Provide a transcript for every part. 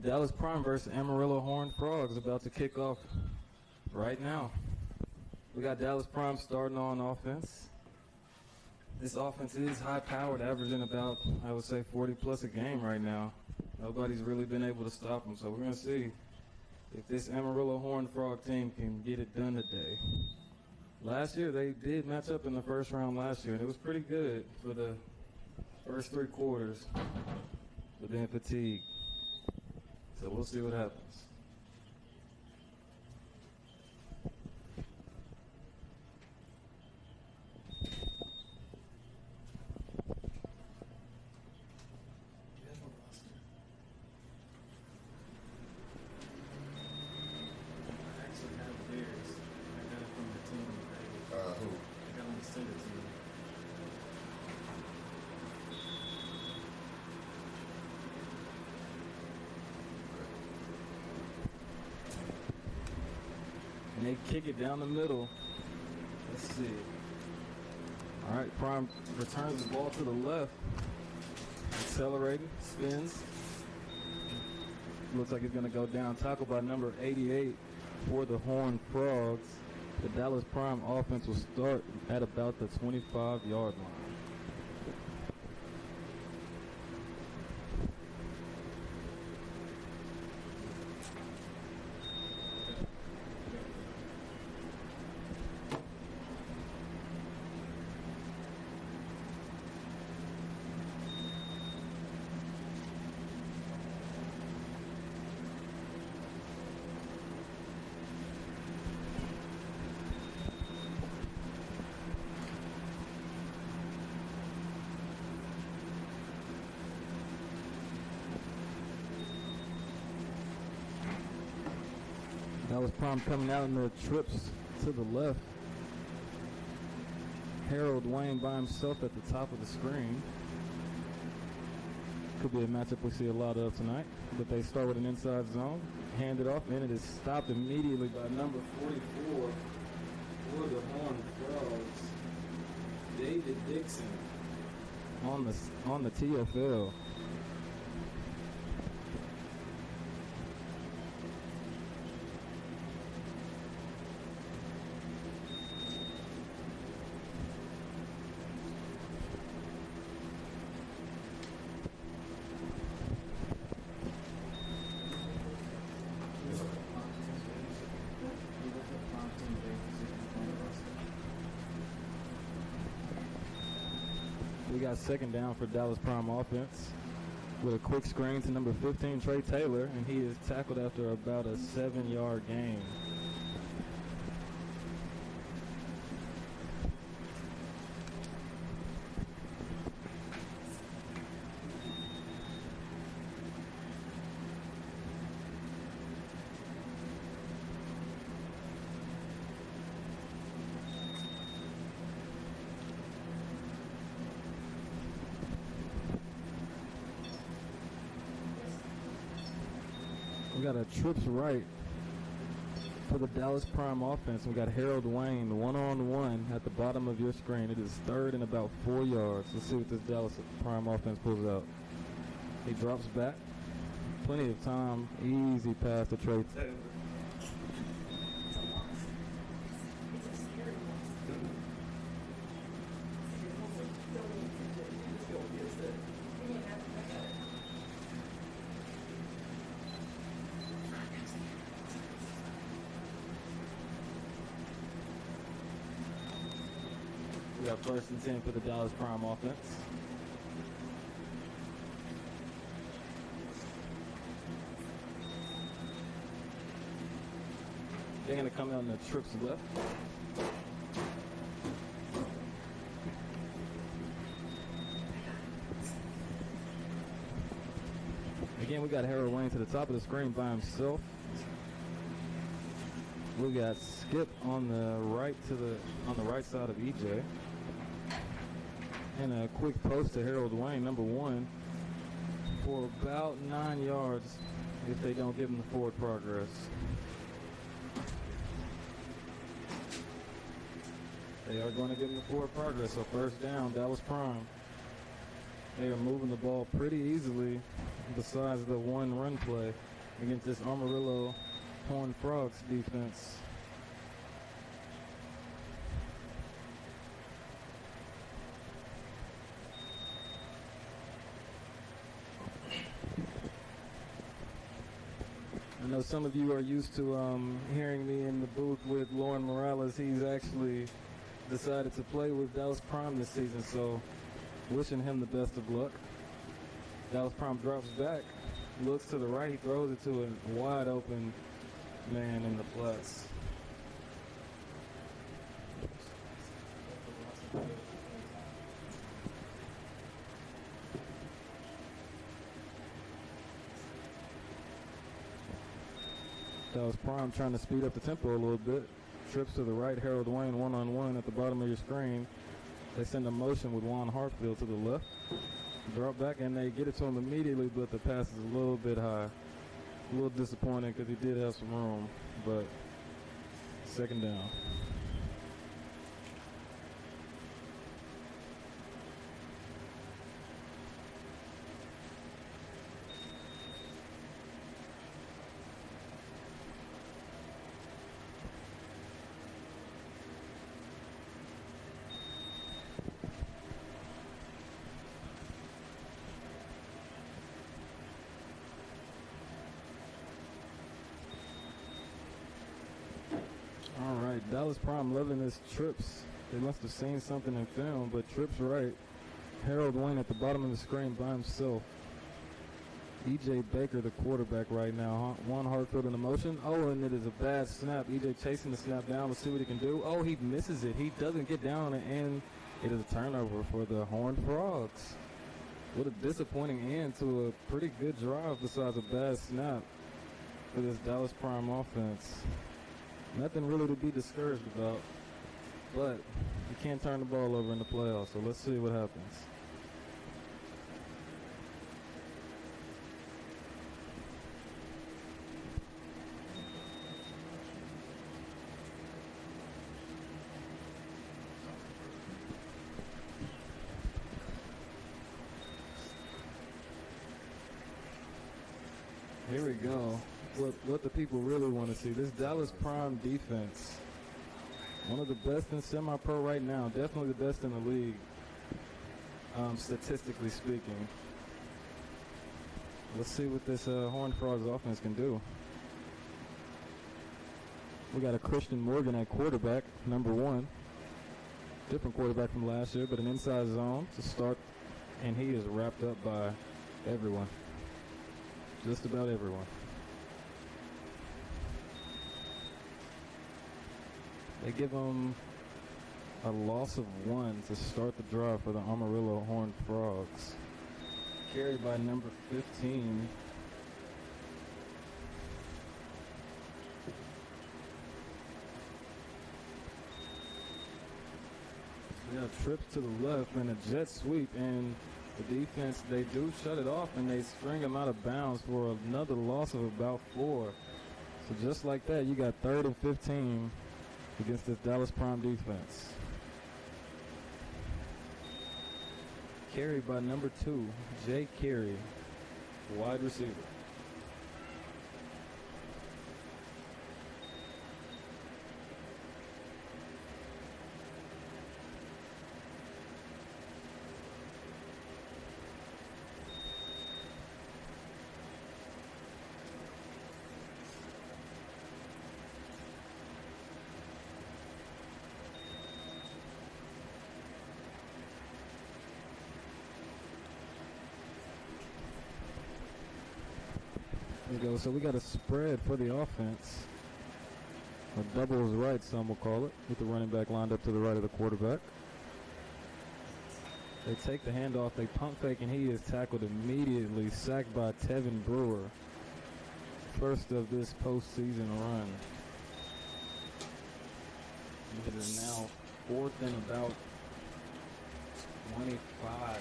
Dallas Prime versus Amarillo Horned Frogs about to kick off right now. We got Dallas Prime starting on offense. This offense is high-powered, averaging about, I would say, 40-plus a game right now. Nobody's really been able to stop them, so we're going to see if this Amarillo Horned Frog team can get it done today. Last year, they did match up in the first round last year, and it was pretty good for the first 3 quarters, but then fatigue. So we'll see what happens. And they kick it down the middle. Let's see. All right, Prime returns the ball to the left. Accelerating, spins. Looks like it's going to go down. Tackled by number 88 for the Horned Frogs. The Dallas Prime offense will start at about the 25-yard line. Dallas Prime coming out in the trips to the left. Harold Wayne by himself at the top of the screen. Could be a matchup we see a lot of tonight. But they start with an inside zone. Hand it off, and it is stopped immediately by number 44 for the Horned Frogs, David Dixon on the TUFL. We got second down for Dallas Prime offense with a quick screen to number 15, Trey Taylor, and he is tackled after about a 7-yard gain. We got a trips right for the Dallas Prime offense. We got Harold Wayne one-on-one at the bottom of your screen. It is third and about 4 yards. Let's see what this Dallas Prime offense pulls out. He drops back. Plenty of time. Easy pass to Trey Taylor. We got 1st and 10 for the Dallas Prime offense. They're going to come out on the trips left. Again, we got Harold Wayne to the top of the screen by himself. We got Skip on the right side of EJ. And a quick post to Harold Wayne, number 1, for about 9 yards if they don't give him the forward progress. They are going to give him the forward progress, so 1st down, Dallas Prime. They are moving the ball pretty easily besides the one run play against this Amarillo Horned Frogs defense. I know some of you are used to hearing me in the booth with Lauren Morales. He's actually decided to play with Dallas Prime this season, so wishing him the best of luck. Dallas Prime drops back, looks to the right, he throws it to a wide open man in the flats. Dallas Prime trying to speed up the tempo a little bit. Trips to the right, Harold Wayne one-on-one at the bottom of your screen. They send a motion with Juan Hartfield to the left. Drop back and they get it to him immediately, but the pass is a little bit high. A little disappointing because he did have some room, but second down. All right, Dallas Prime loving his trips. They must have seen something in film, but trips right. Harold Wayne at the bottom of the screen by himself. E.J. Baker, the quarterback right now. Juan Hartfield in the motion. Oh, and it is a bad snap. E.J. chasing the snap down. Let's see what he can do. Oh, he misses it. He doesn't get down on it, and it is a turnover for the Horned Frogs. What a disappointing end to a pretty good drive besides a bad snap for this Dallas Prime offense. Nothing really to be discouraged about, but you can't turn the ball over in the playoffs, so let's see what happens. Here we go. What the people really want to see. This Dallas Prime defense, one of the best in semi-pro right now, definitely the best in the league, statistically speaking. Let's see what this Horned Frogs offense can do. We got a Christian Morgan at quarterback, number 1. Different quarterback from last year, but an inside zone to start, and he is wrapped up by everyone. Just about everyone. They give him a loss of 1 to start the drive for the Amarillo Horned Frogs. Carried by number 15. Yeah, trips to the left and a jet sweep, and the defense, they do shut it off and they string him out of bounds for another loss of about 4. So just like that, you got 3rd and 15 against this Dallas Prime defense. Carried by number 2, Jay Carey, wide receiver. Go. So we got a spread for the offense. A doubles right, some will call it, with the running back lined up to the right of the quarterback. They take the handoff, they pump fake, and he is tackled immediately, sacked by Tevin Brewer. First of this postseason run. It is now 4th and about 25.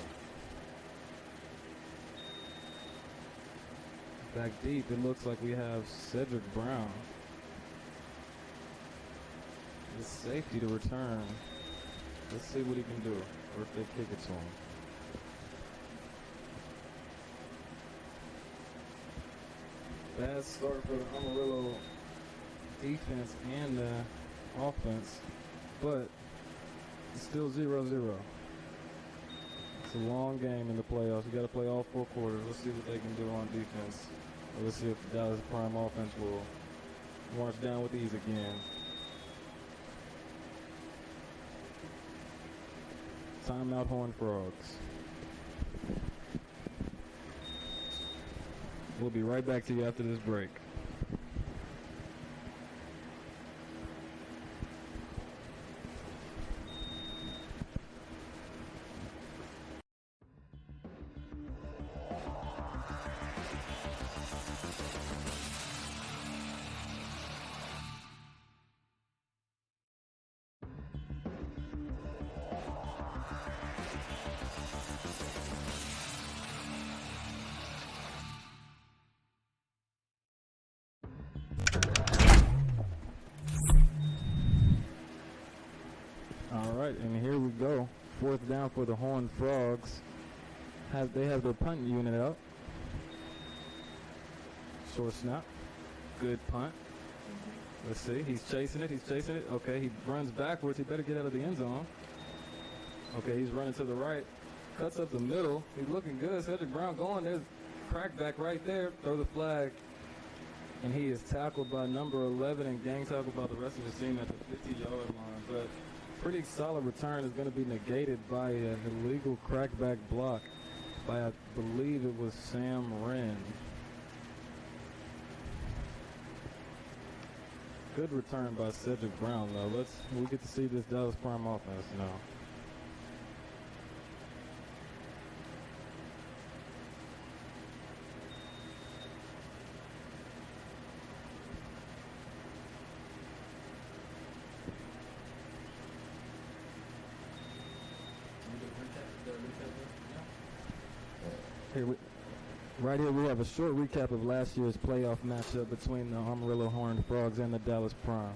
Back deep, it looks like we have Cedric Brown. The safety to return. Let's see what he can do, or if they kick it to him. Bad start for the Amarillo defense and the offense, but it's still 0-0. It's a long game in the playoffs. You got to play all 4 quarters. Let's see what they can do on defense. Let's see if the Dallas Prime offense will march down with ease again. Timeout, Horned Frogs. We'll be right back to you after this break. And here we go. 4th down for the Horned Frogs. They have their punt unit up. Short snap. Good punt. Let's see. He's chasing it. Okay, he runs backwards. He better get out of the end zone. Okay, he's running to the right. Cuts up the middle. He's looking good. Cedric Brown going. There's crackback right there. Throw the flag. And he is tackled by number 11 and gang tackled by the rest of the team at the 50-yard line. But pretty solid return is going to be negated by an illegal crackback block by, I believe it was Sam Wren. Good return by Cedric Brown, though. We get to see this Dallas Prime offense now. Right here we have a short recap of last year's playoff matchup between the Amarillo Horned Frogs and the Dallas Prime.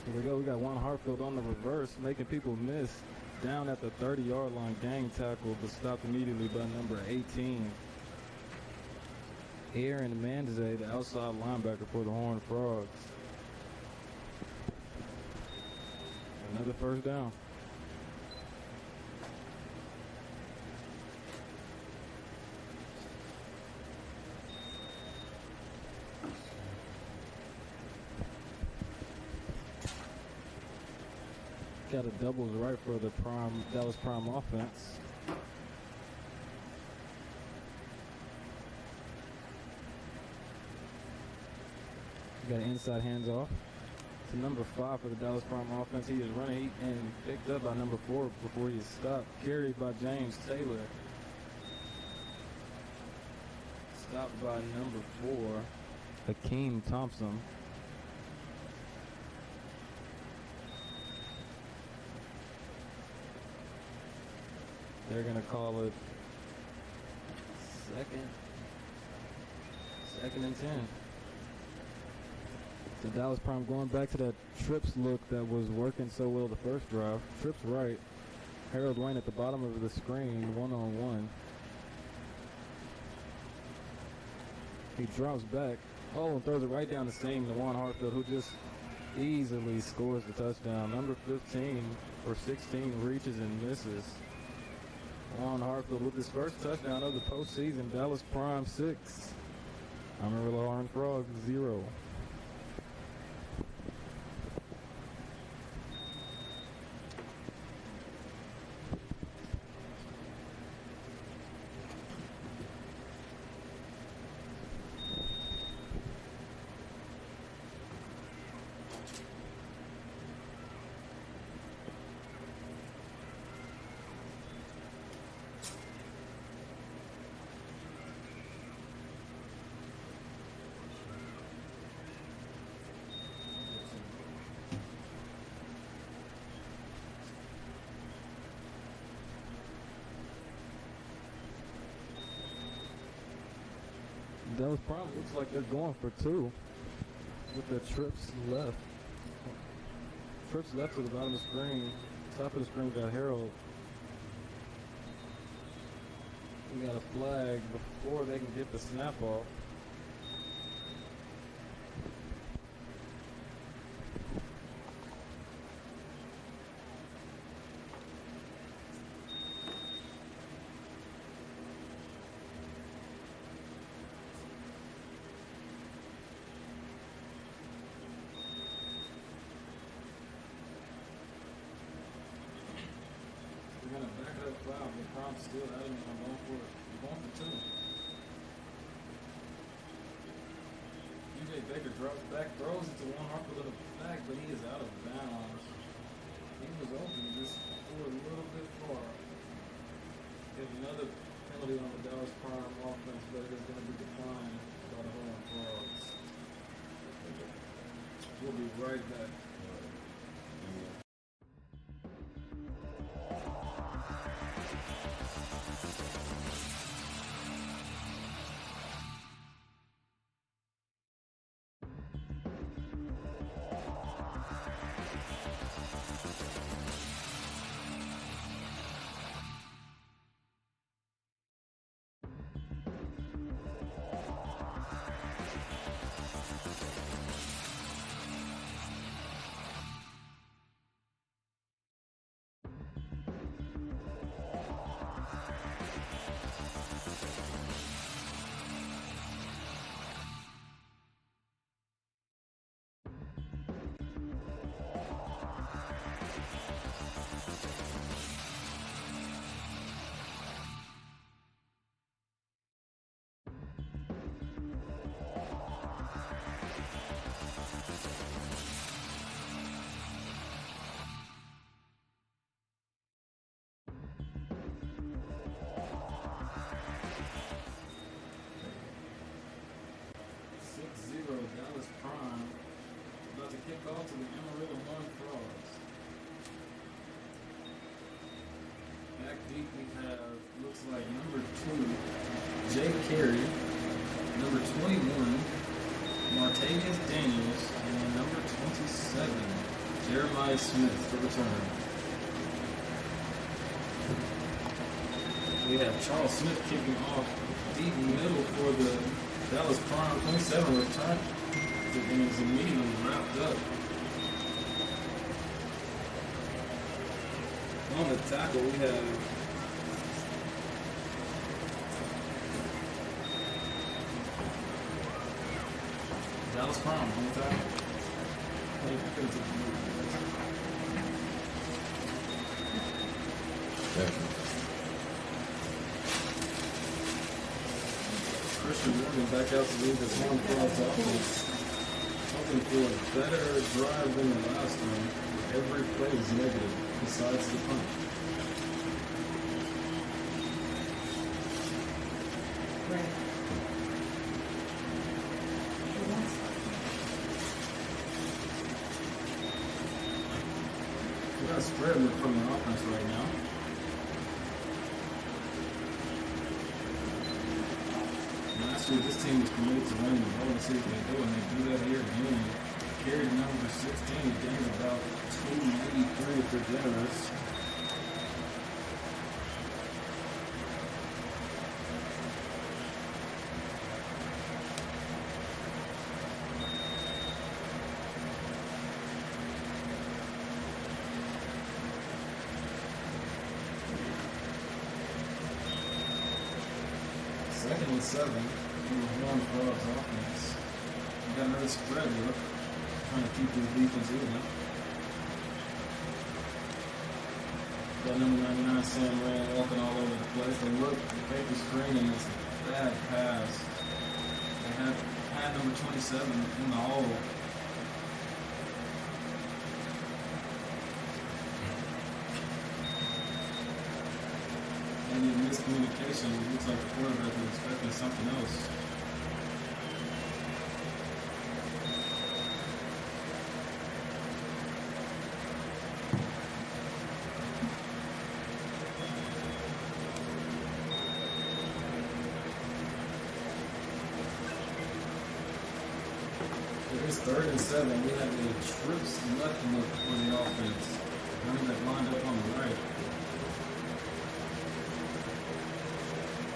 Here we go. We got Juan Hartfield on the reverse, making people miss. Down at the 30-yard line, gang tackle, but stopped immediately by number 18. Aaron Manze, the outside linebacker for the Horned Frogs. Another first down. Got a doubles right for the Dallas Prime offense. Got an inside handoff to number 5 for the Dallas Prime offense. He is running and picked up by number 4 before he is stopped. Carried by James Taylor. Stopped by number 4, Hakeem Thompson. They're going to call it second and 10. So Dallas Prime going back to that trips look that was working so well the first drive. Trips right. Harold Wayne at the bottom of the screen, one-on-one. He drops back. Oh, and throws it right down the seam to Juan Hartfield, who just easily scores the touchdown. Number 15 or 16 reaches and misses. Juan Hartfield with his first touchdown of the postseason. Dallas Prime 6. Amarillo Horned Frogs 0. Dallas Prime looks like they're going for two with their trips left. Trips left to the bottom of the screen. Top of the screen got Harold. We got a flag before they can get the snap off. We're gonna back it up five, but Prom's still adamant on going for it. We're going for two. DJ Baker drops back, throws it to one off a little back, but he is out of bounds. He was open, just threw a little bit far. Get another penalty on the Dallas Prime offense, but it is going to be declined by the Horned Frogs. We'll be right back. 6-0 Dallas Prime. About to kick off to the Amarillo Horned Frogs. Back deep we have, looks like number 2, Jay Carey. Number 21, Martavius Daniels. And number 27, Jeremiah Smith to return. We have Charles Smith kicking off deep middle for the Dallas Prime. 27 return. The game is immediately wrapped up. On the tackle, we have Dallas Prime on the tackle. Christian Morgan back out to lead this Horned Frogs offense. Hoping for a better drive than the last one. Every play is negative besides the punt. Right. We got a spread from the offense right now. Last year, this team was committed to running the ball to see what they do, and they do that here again. Carried number 16, gained about 283 if they're generous. Second and 7 from the Horned Frogs offense. We got another spread look, trying to keep this defense even. Got number 99 Sam Rand walking all over the place. They look, fake the screen, and it's a bad pass. They have had number 27 in the hole. And in miscommunication, it looks like the quarterback was expecting something else. It's 3rd and 7. We have a trips left look for the offense. Running back lined up on the right.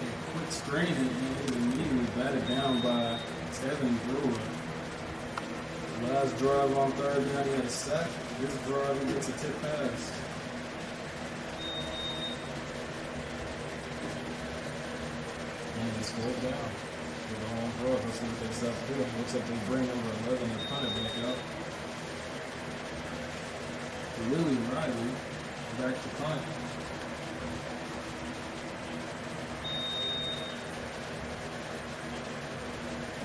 A quick screen and it was immediately batted down by Tevin Brewer. Last drive on 3rd down, he had a sack. This drive, he gets a tip pass. And just slow down. They're going for it. Let's see what they start doing. Looks like they bring number 11 and punt it back out. Willie Riley back to punt.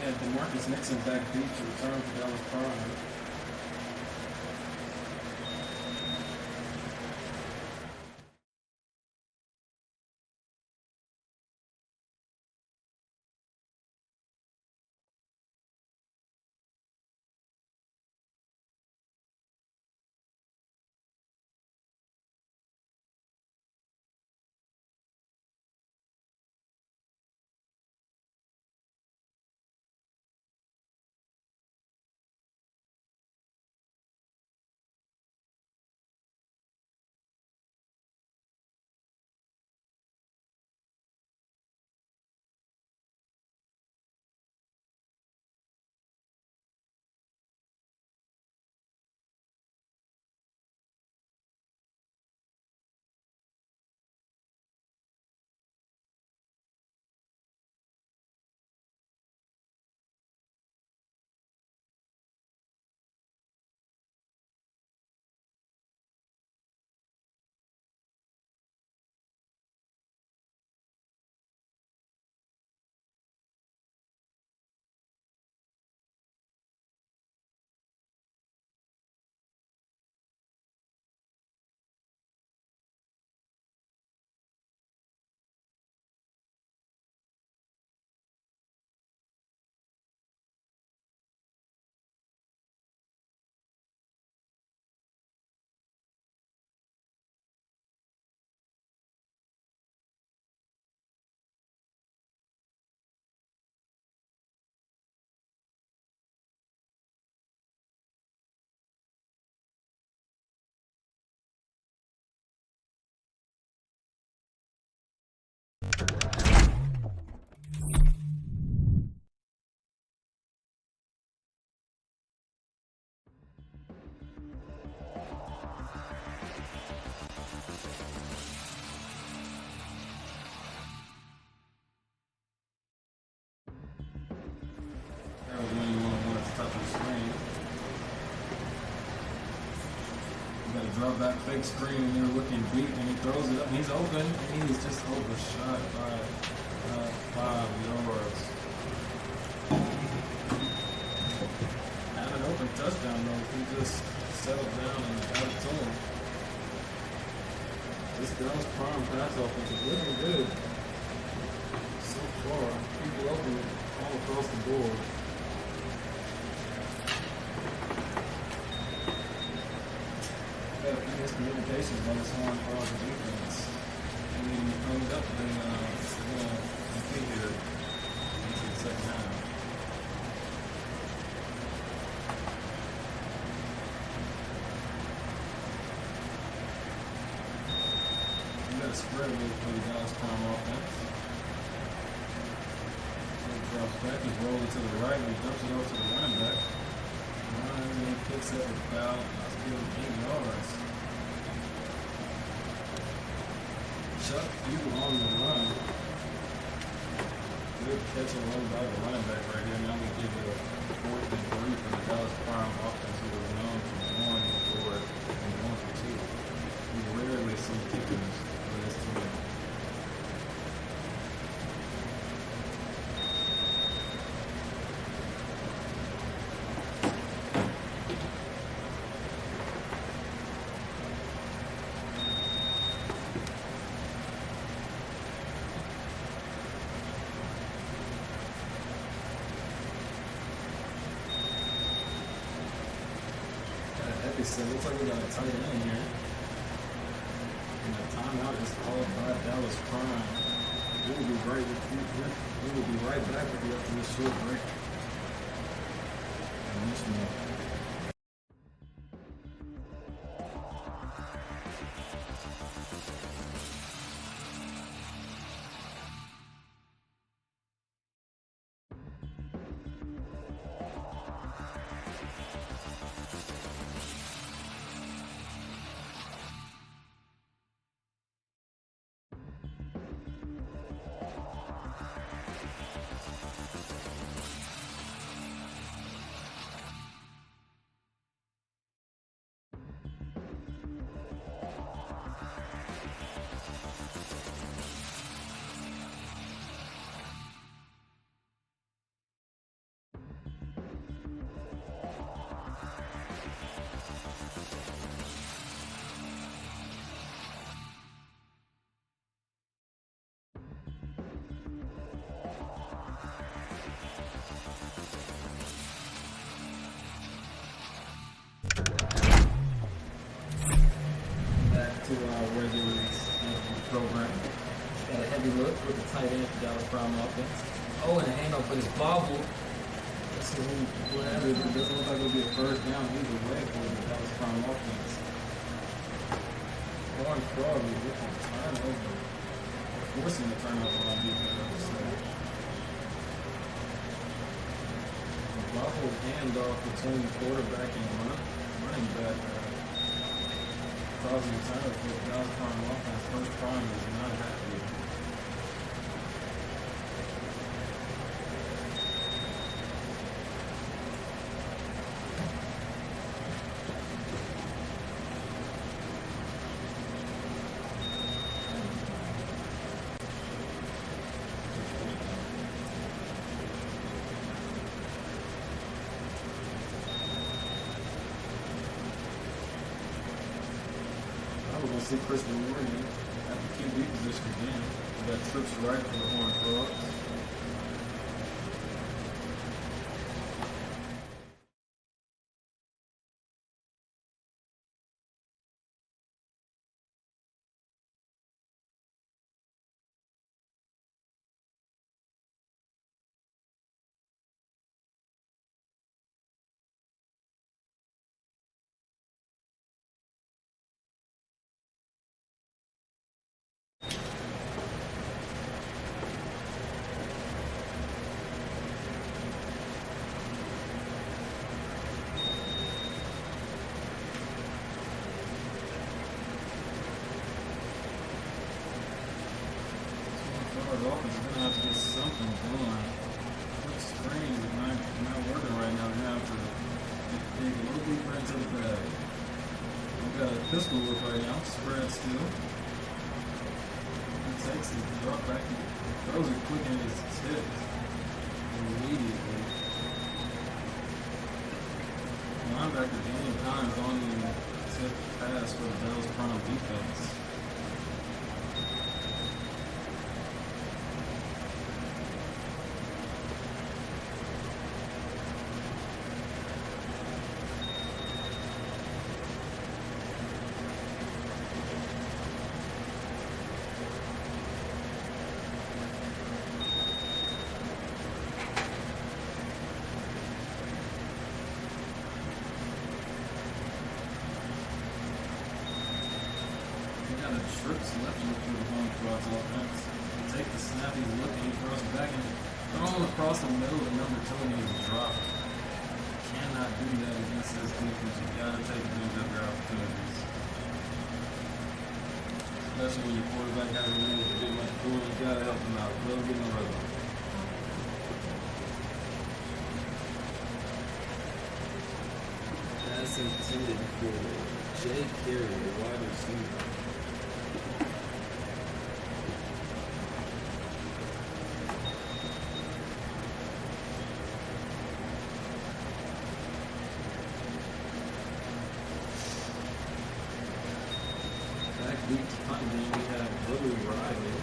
And DeMarcus Nixon back deep to return for Dallas Prime. That was when you want to touch the screen. You got a drop back fake screen and you're looking deep and he throws it up. He's open and he's just overshot by 5 yards. Had an open touchdown though if he just settled down and got it to him. This Dallas Prime pass offense is looking good so far. People open all across the board. Miscommunications on this one for the defense. And then you clean it up and then compete here into the second half. You got a spread move for the Dallas Prime offense. So he drops back, he's rolling to the right, and he dumps it over to the running back. And then he picks up about 8 yards. Chuck Few on the run. Good catch and run by the running back right here. Now we give it a 4th and 3 for the Dallas Prime offense, who was known for 1 for and 1 for 2. We rarely see kickers for this team. So it looks like we got a tight end here. And the timeout is called by Dallas Prime. We will be right back with you after this short break. And much more. To our regular program. Got a heavy look with the tight end for Dallas Prime offense. Oh, and a handoff for this bobble. This is whatever. It doesn't look like it'll be a first down either way for the Dallas Prime offense. Orange Frog is looking to turn over. Forcing the turnover on defense. The bobble handoff between quarterback and running back. Causing turnover for the Dallas Prime offense. First Prime is not happy. We're going to see Chris Morgan at the QB position again. We got trips right for the Horned Frogs. Offense is going to have to get something going. Quick screen is not working right now. They're going to have to dig a little deeper into the bag. We've got a pistol look right now. Spread still. He takes it, drop back. Throws it quick in his tips immediately. Linebacker gaining time on the tip pass for the Dallas Prime defense. Trips left look for the Horned Frogs offense. Take the snap, he's looking across the back and throw him across the middle of number 2 and he's dropped. Cannot do that against this defense. You gotta take advantage of your opportunities. Especially when your quarterback hasn't been able to get much pull, you gotta help him out. Let him get in the rhythm. Pass intended for Jay Carey, the wide receiver. Back deep to punt game, we have Billy Riley.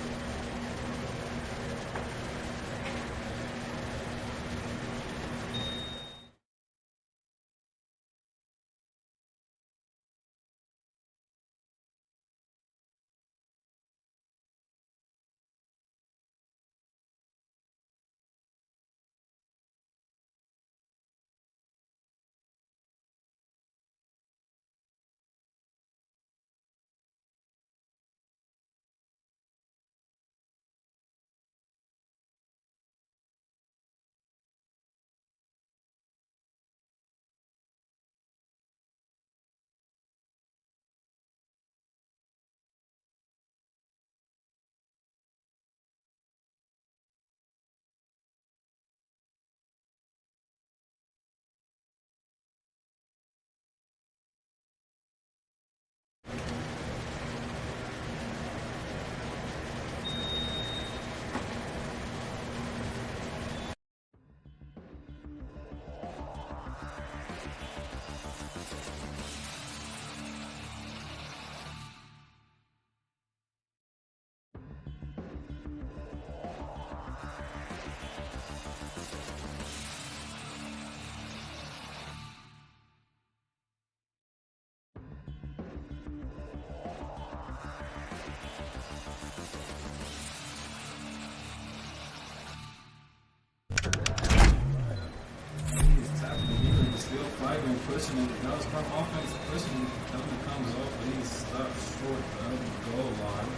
pushing it. Dallas Prime offense pushing. Helmet comes off, but he's stopped short of the goal line.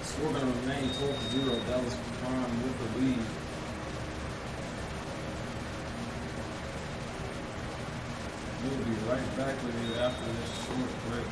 Score going to remain 12-0. Dallas Prime with the lead. We'll be right back with you after this short break.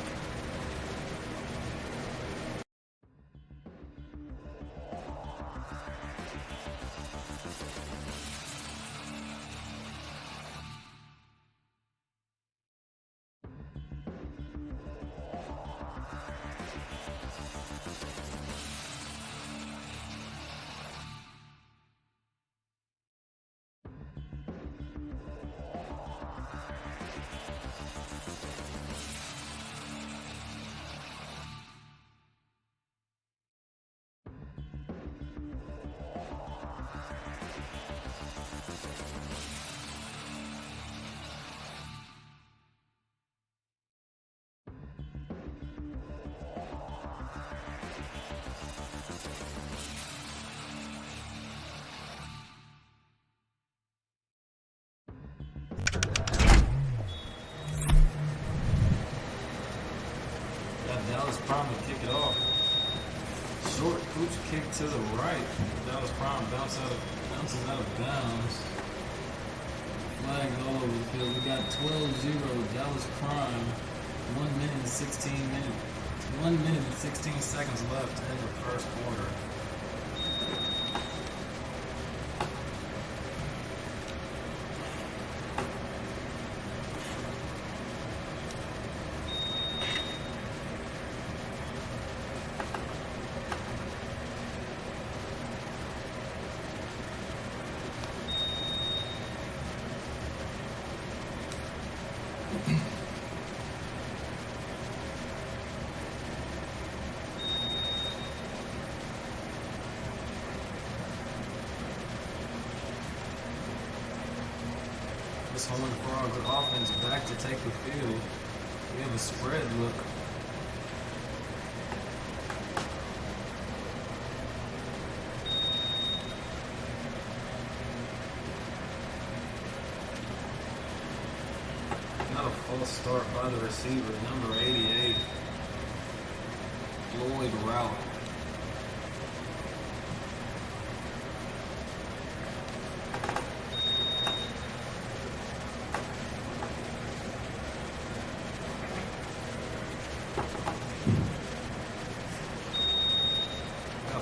Dallas Prime to kick it off. Short pooch kick to the right. Dallas Prime bounces out of bounds. Flags all over the field. We got 12-0 Dallas Prime. 1 minute and 16 seconds left in the first quarter. This Horned Frogs offense back to take the field. We have a spread look. Not a false start by the receiver, number 88, Floyd Rout.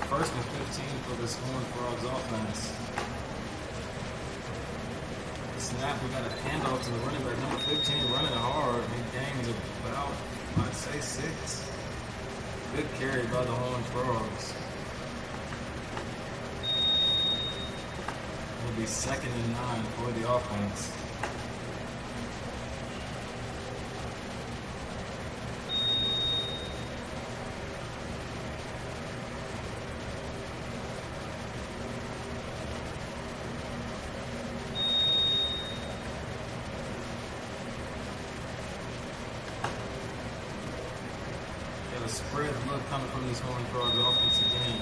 First and 15 for this Horned Frogs offense. Snap, we got a handoff to the running back, number 15, running hard. He gains about, I'd say, 6. Good carry by the Horned Frogs. It'll be 2nd and 9 for the offense. Spread look coming from these Horned Frogs offense again.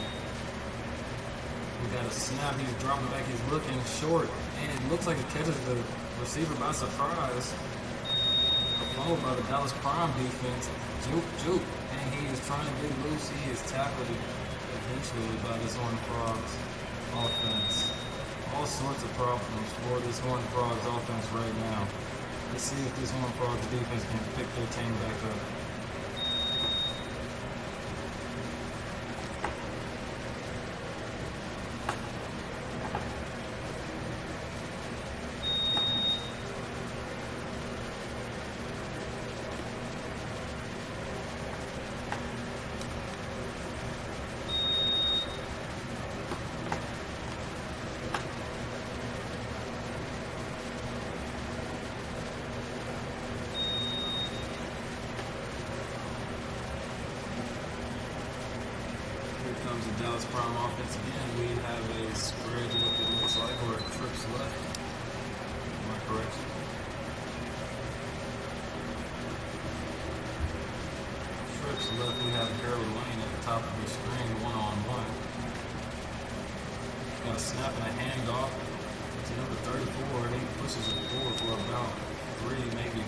We got a snap, he's dropping back, he's looking short, and it looks like it catches the receiver by surprise. A fumble by the Dallas Prime defense. Juke, and he is trying to get loose. He is tackled eventually by this Horned Frogs offense. All sorts of problems for this Horned Frogs offense right now. Let's see if this Horned Frogs defense can pick their team back up. Comes the Dallas Prime offense again. We have a spread look, it looks like, or trips left. Am I correct? Trips left, we have Harold Lane at the top of your screen, one-on-one. Got a snap and a handoff to number 34, and he pushes it forward for about 3, maybe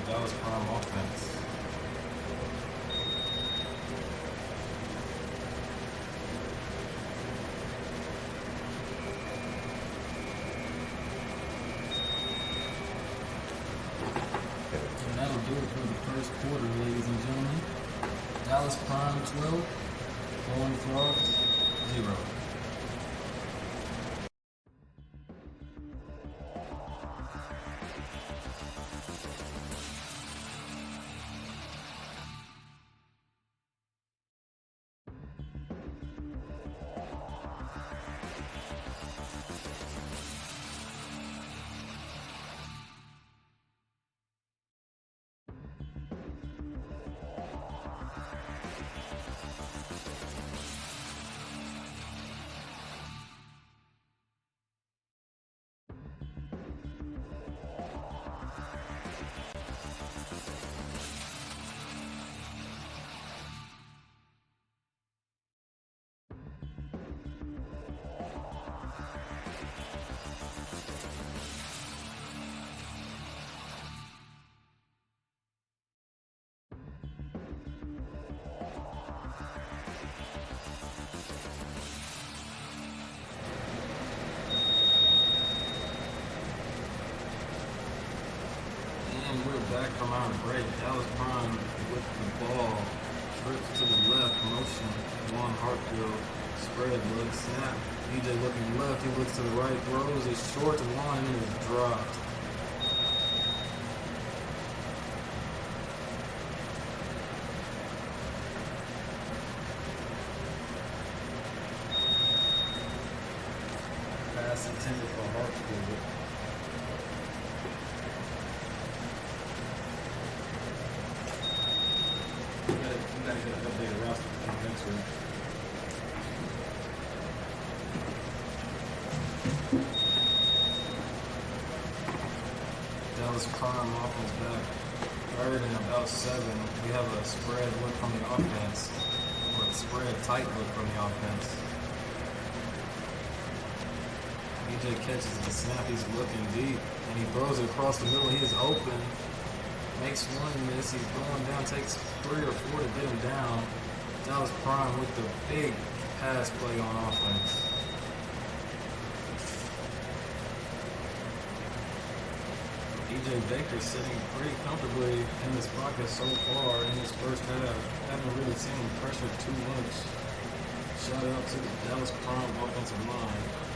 Dallas Prime offense. And that'll do it for the first quarter, ladies and gentlemen. Dallas Prime 12, Horned Frogs 0. And we're back from our break. Dallas Prime with the ball. Trips to the left, motion. Juan Hartfield, spread look, snap. DJ looking left, he looks to the right, throws it short to line and is dropped. Pass intended for Hartfield. We gotta get an updated roster for next week. Dallas Prime offense back. Third and about 7. We have a spread look from the offense. Or a spread tight look from the offense. DJ catches the snap, he's looking deep. And he throws it across the middle, he is open. Makes one miss, he's going down, takes 3 or 4 to get him down. Dallas Prime with the big pass play on offense. DJ Baker sitting pretty comfortably in this pocket so far in this first half. Haven't really seen him pressure too much. Shout out to the Dallas Prime offensive line.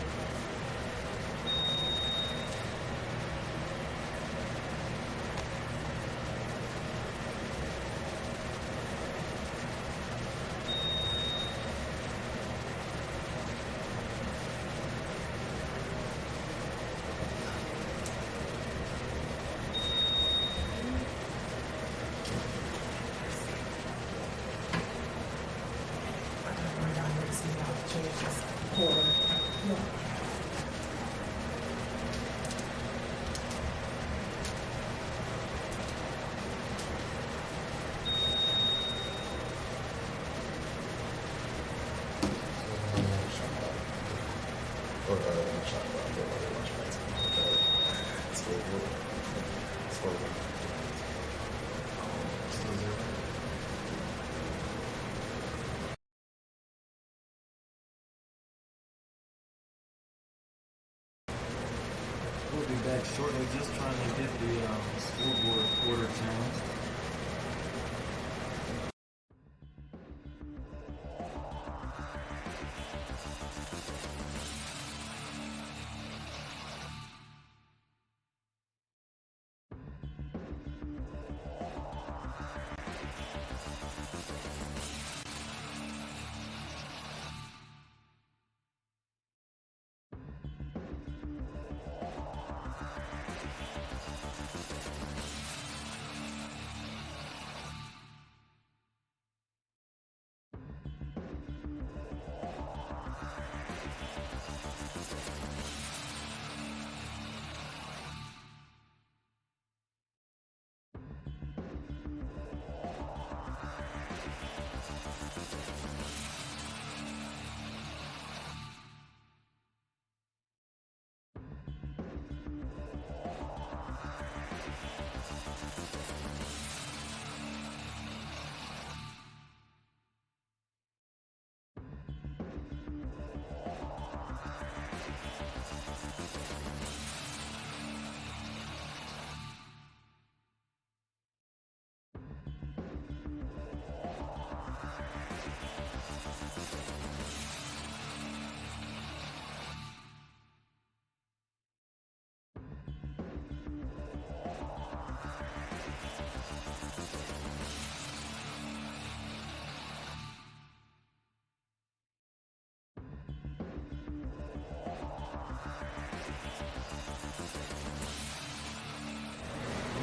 We'll be back shortly, just trying to get the scoreboard order changed.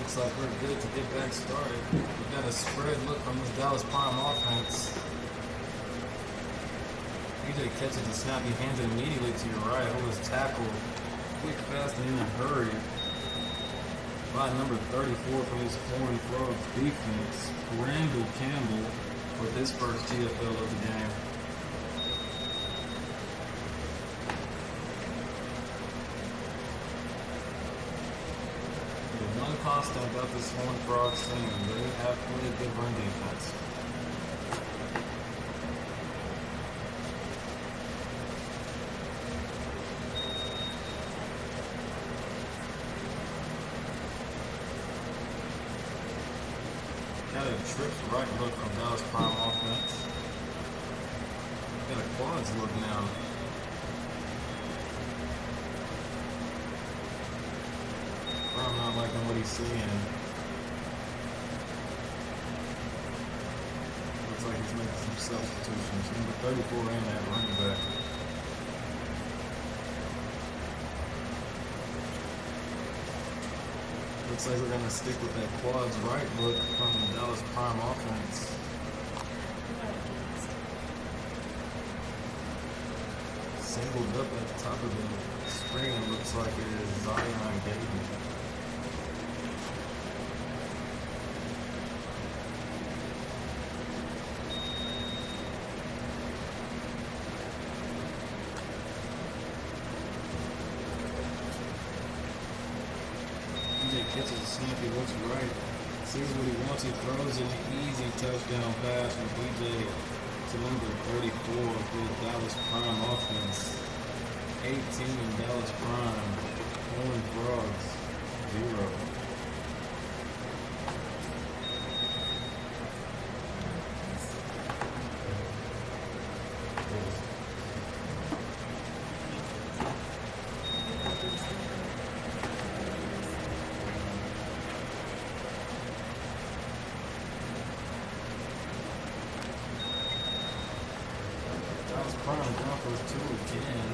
Looks like we're good to get back started. We got a spread look from this Dallas Prime offense. EJ catches the snap, he hands it immediately to your right. Hold his tackle quick, fast, and in a hurry by number 34 from his Horned Frogs defense, Randall Campbell, with his first TFL of the game. The one constant about this Horned Frogs team, they have played good run defense. Got a trips right look from Dallas Prime offense. Got a quads look now. Prime not liking what he's seeing. Looks like he's making some substitutions. Number 34 in that running back. Looks like we're gonna stick with that quads right look from the Dallas Prime offense. Singled up at the top of the screen, looks like it is Zion Gable. EJ catches a snap, he looks right, sees what he wants, he throws an easy touchdown pass from EJ to number 34 for the Dallas Prime offense. 18 Dallas Prime, Horned Frogs, 0. Prime down for 2 again.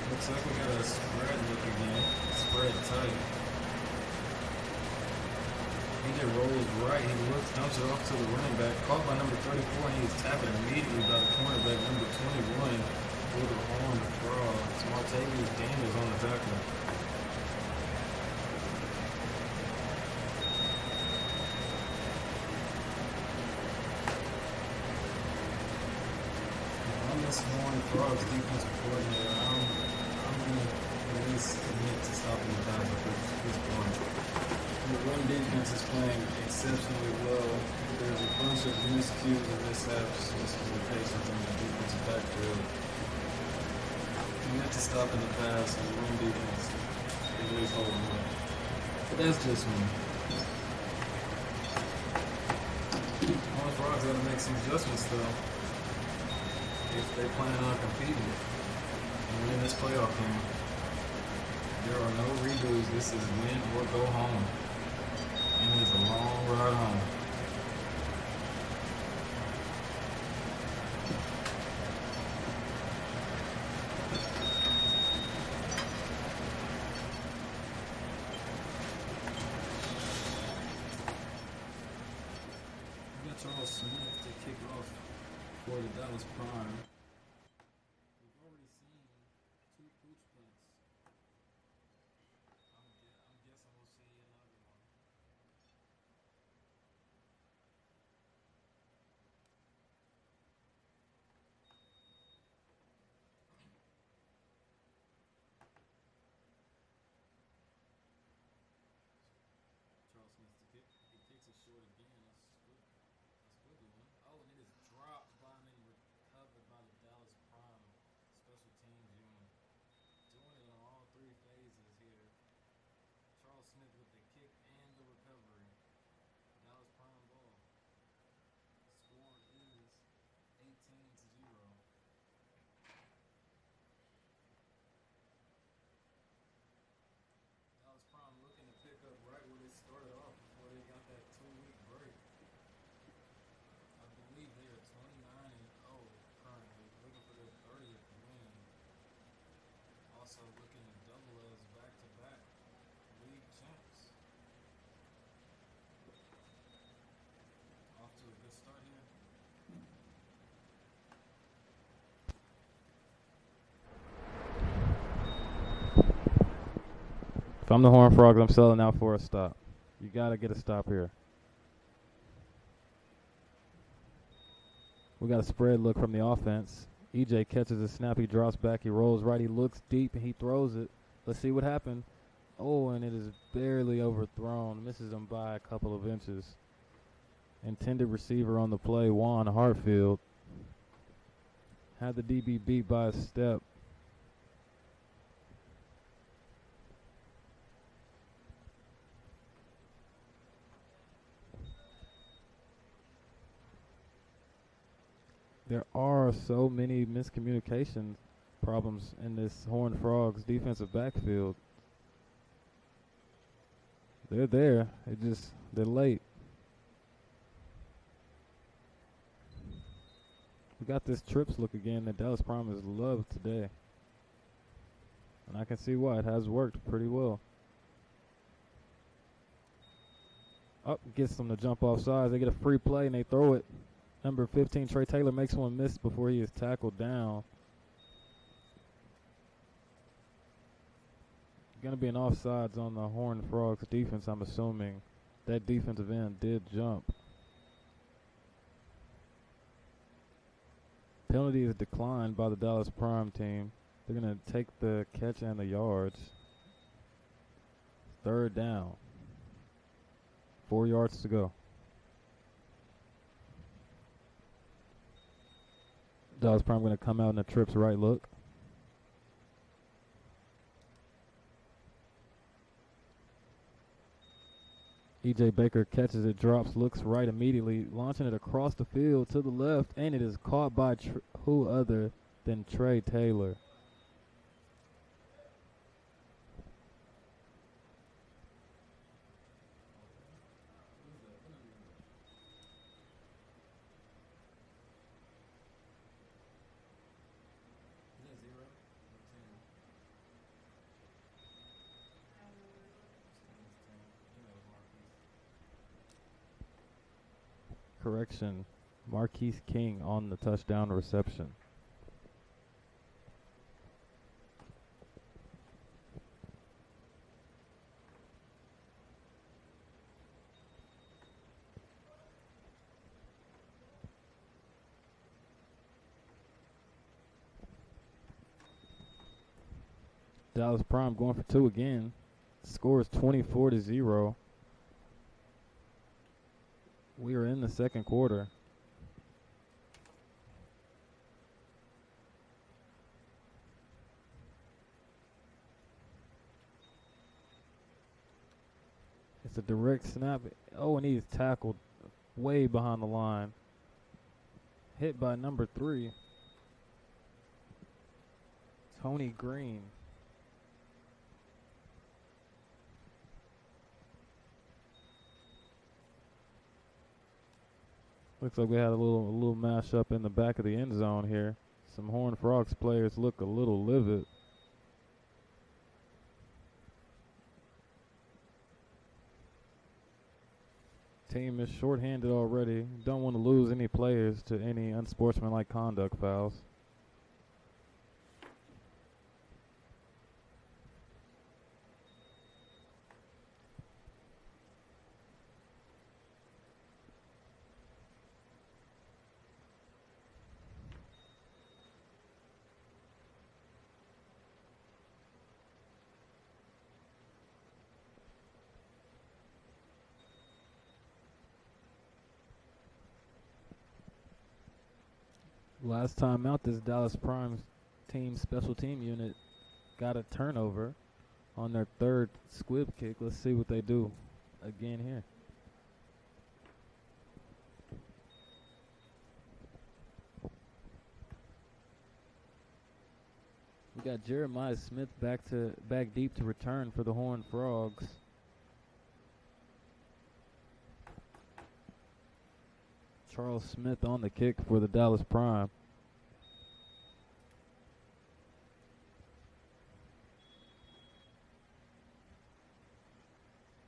Looks like we got a spread look again. Spread tight. EJ rolls right. He looks, dumps it off to the running back. Caught by number 34, and he's tapped immediately by the cornerback, number 21, for the Horned Frogs. Martavius Daniels on the tackle. Horned Frogs defensive coordinator, I'm going to at least commit to stopping the pass at this point. The run defense is playing exceptionally well. There's a bunch of miscues and mishaps. This is the case within the defensive backfield. Commit to stopping the pass and the run defense is always holding up. But that's just me. Horned Frogs got to make some adjustments though, if they plan on competing and win this playoff game. There are no redos. This is win or go home. And it's a long ride home. We got Charles Smith to kick off for the Dallas Prime. We've already seen 2 pooch punts. I'm guessing we'll see another one. Charles Smith to kick. He kicks it short again. That's good. That's good one. Oh, and it is dropped by and then recovered by the I'm the Horned Frogs, I'm selling out for a stop. You got to get a stop here. We got a spread look from the offense. EJ catches a snap, he drops back, he rolls right, he looks deep, and he throws it. Let's see what happened. Oh, and it is barely overthrown. Misses him by a couple of inches. Intended receiver on the play, Juan Hartfield. Had the DB beat by a step. There are so many miscommunication problems in this Horned Frogs defensive backfield. They're there. They're late. We got this trips look again that Dallas Prime has loved today. And I can see why. It has worked pretty well. Up, gets them to jump off sides. They get a free play and they throw it. Number 15, Trey Taylor, makes one miss before he is tackled down. Going to be an offsides on the Horned Frogs defense, I'm assuming. That defensive end did jump. Penalty is declined by the Dallas Prime team. They're going to take the catch and the yards. 3rd down. 4 yards to go. Dallas Prime going to come out in a trips right look. EJ Baker catches it, drops, looks right immediately, launching it across the field to the left, and it is caught by who other than Trey Taylor. Correction, Marquise King on the touchdown reception. Dallas Prime going for 2 again. Score is 24-0. We are in the second quarter. It's a direct snap. Oh, and he's tackled way behind the line. Hit by number 3, Tony Green. Looks like we had a little mash up in the back of the end zone here. Some Horned Frogs players look a little livid. Team is shorthanded already. Don't want to lose any players to any unsportsmanlike conduct fouls. Last time out, this Dallas Prime team special team unit got a turnover on their 3rd squib kick. Let's see what they do again here. We got Jeremiah Smith back deep to return for the Horned Frogs. Charles Smith on the kick for the Dallas Prime.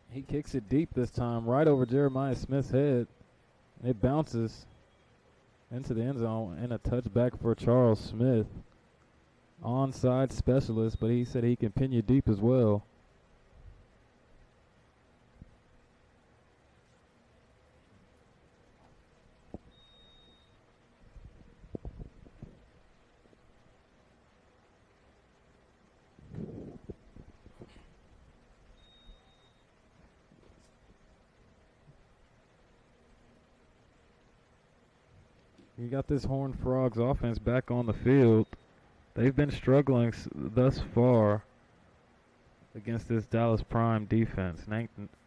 He kicks it deep this time, right over Jeremiah Smith's head. It bounces into the end zone and a touchback for Charles Smith. Onside specialist, but he said he can pin you deep as well. You got this Horned Frogs offense back on the field. They've been struggling thus far against this Dallas Prime defense,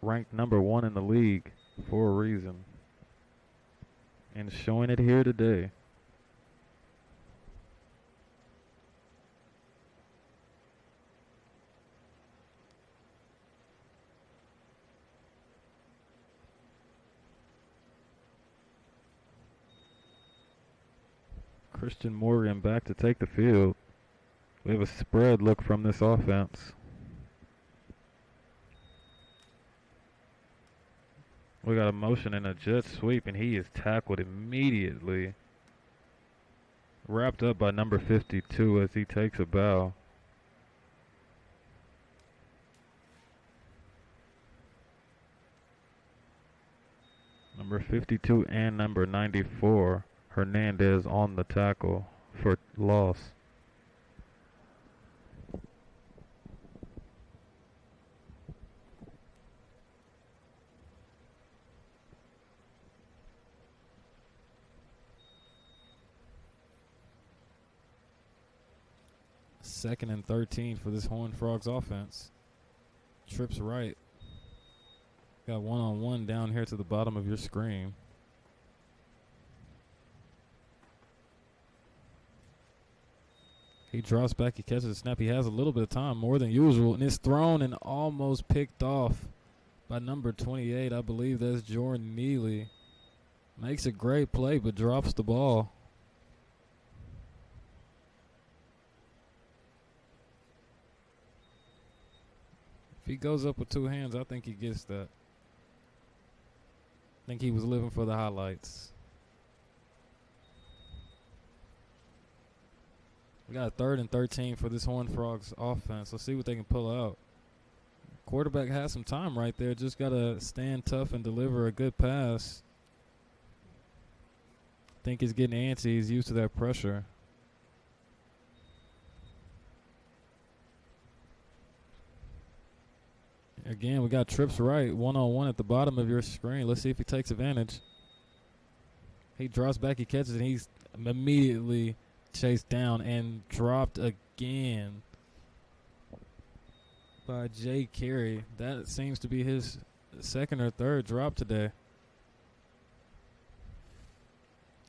ranked number 1 in the league for a reason, and showing it here today. Christian Morgan back to take the field. We have a spread look from this offense. We got a motion and a jet sweep, and he is tackled immediately. Wrapped up by number 52 as he takes a bow. Number 52 and number 94, Hernandez on the tackle for loss. Second and 13 for this Horned Frogs offense. Trips right. Got one-on-one down here to the bottom of your screen. He drops back, he catches the snap. He has a little bit of time, more than usual, and it's thrown and almost picked off by number 28. I believe that's Jordan Neely. Makes a great play, but drops the ball. If he goes up with two hands, I think he gets that. I think he was living for the highlights. We got a 3rd and 13 for this Horned Frogs offense. Let's see what they can pull out. Quarterback has some time right there. Just got to stand tough and deliver a good pass. I think he's getting antsy. He's used to that pressure. Again, we got trips right, one-on-one at the bottom of your screen. Let's see if he takes advantage. He drops back, he catches it, and he's immediately chased down and dropped again by Jay Carey. That seems to be his 2nd or 3rd drop today.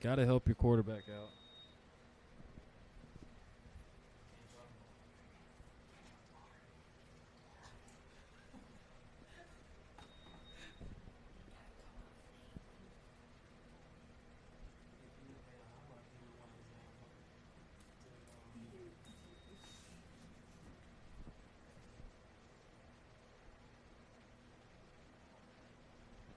Got to help your quarterback out.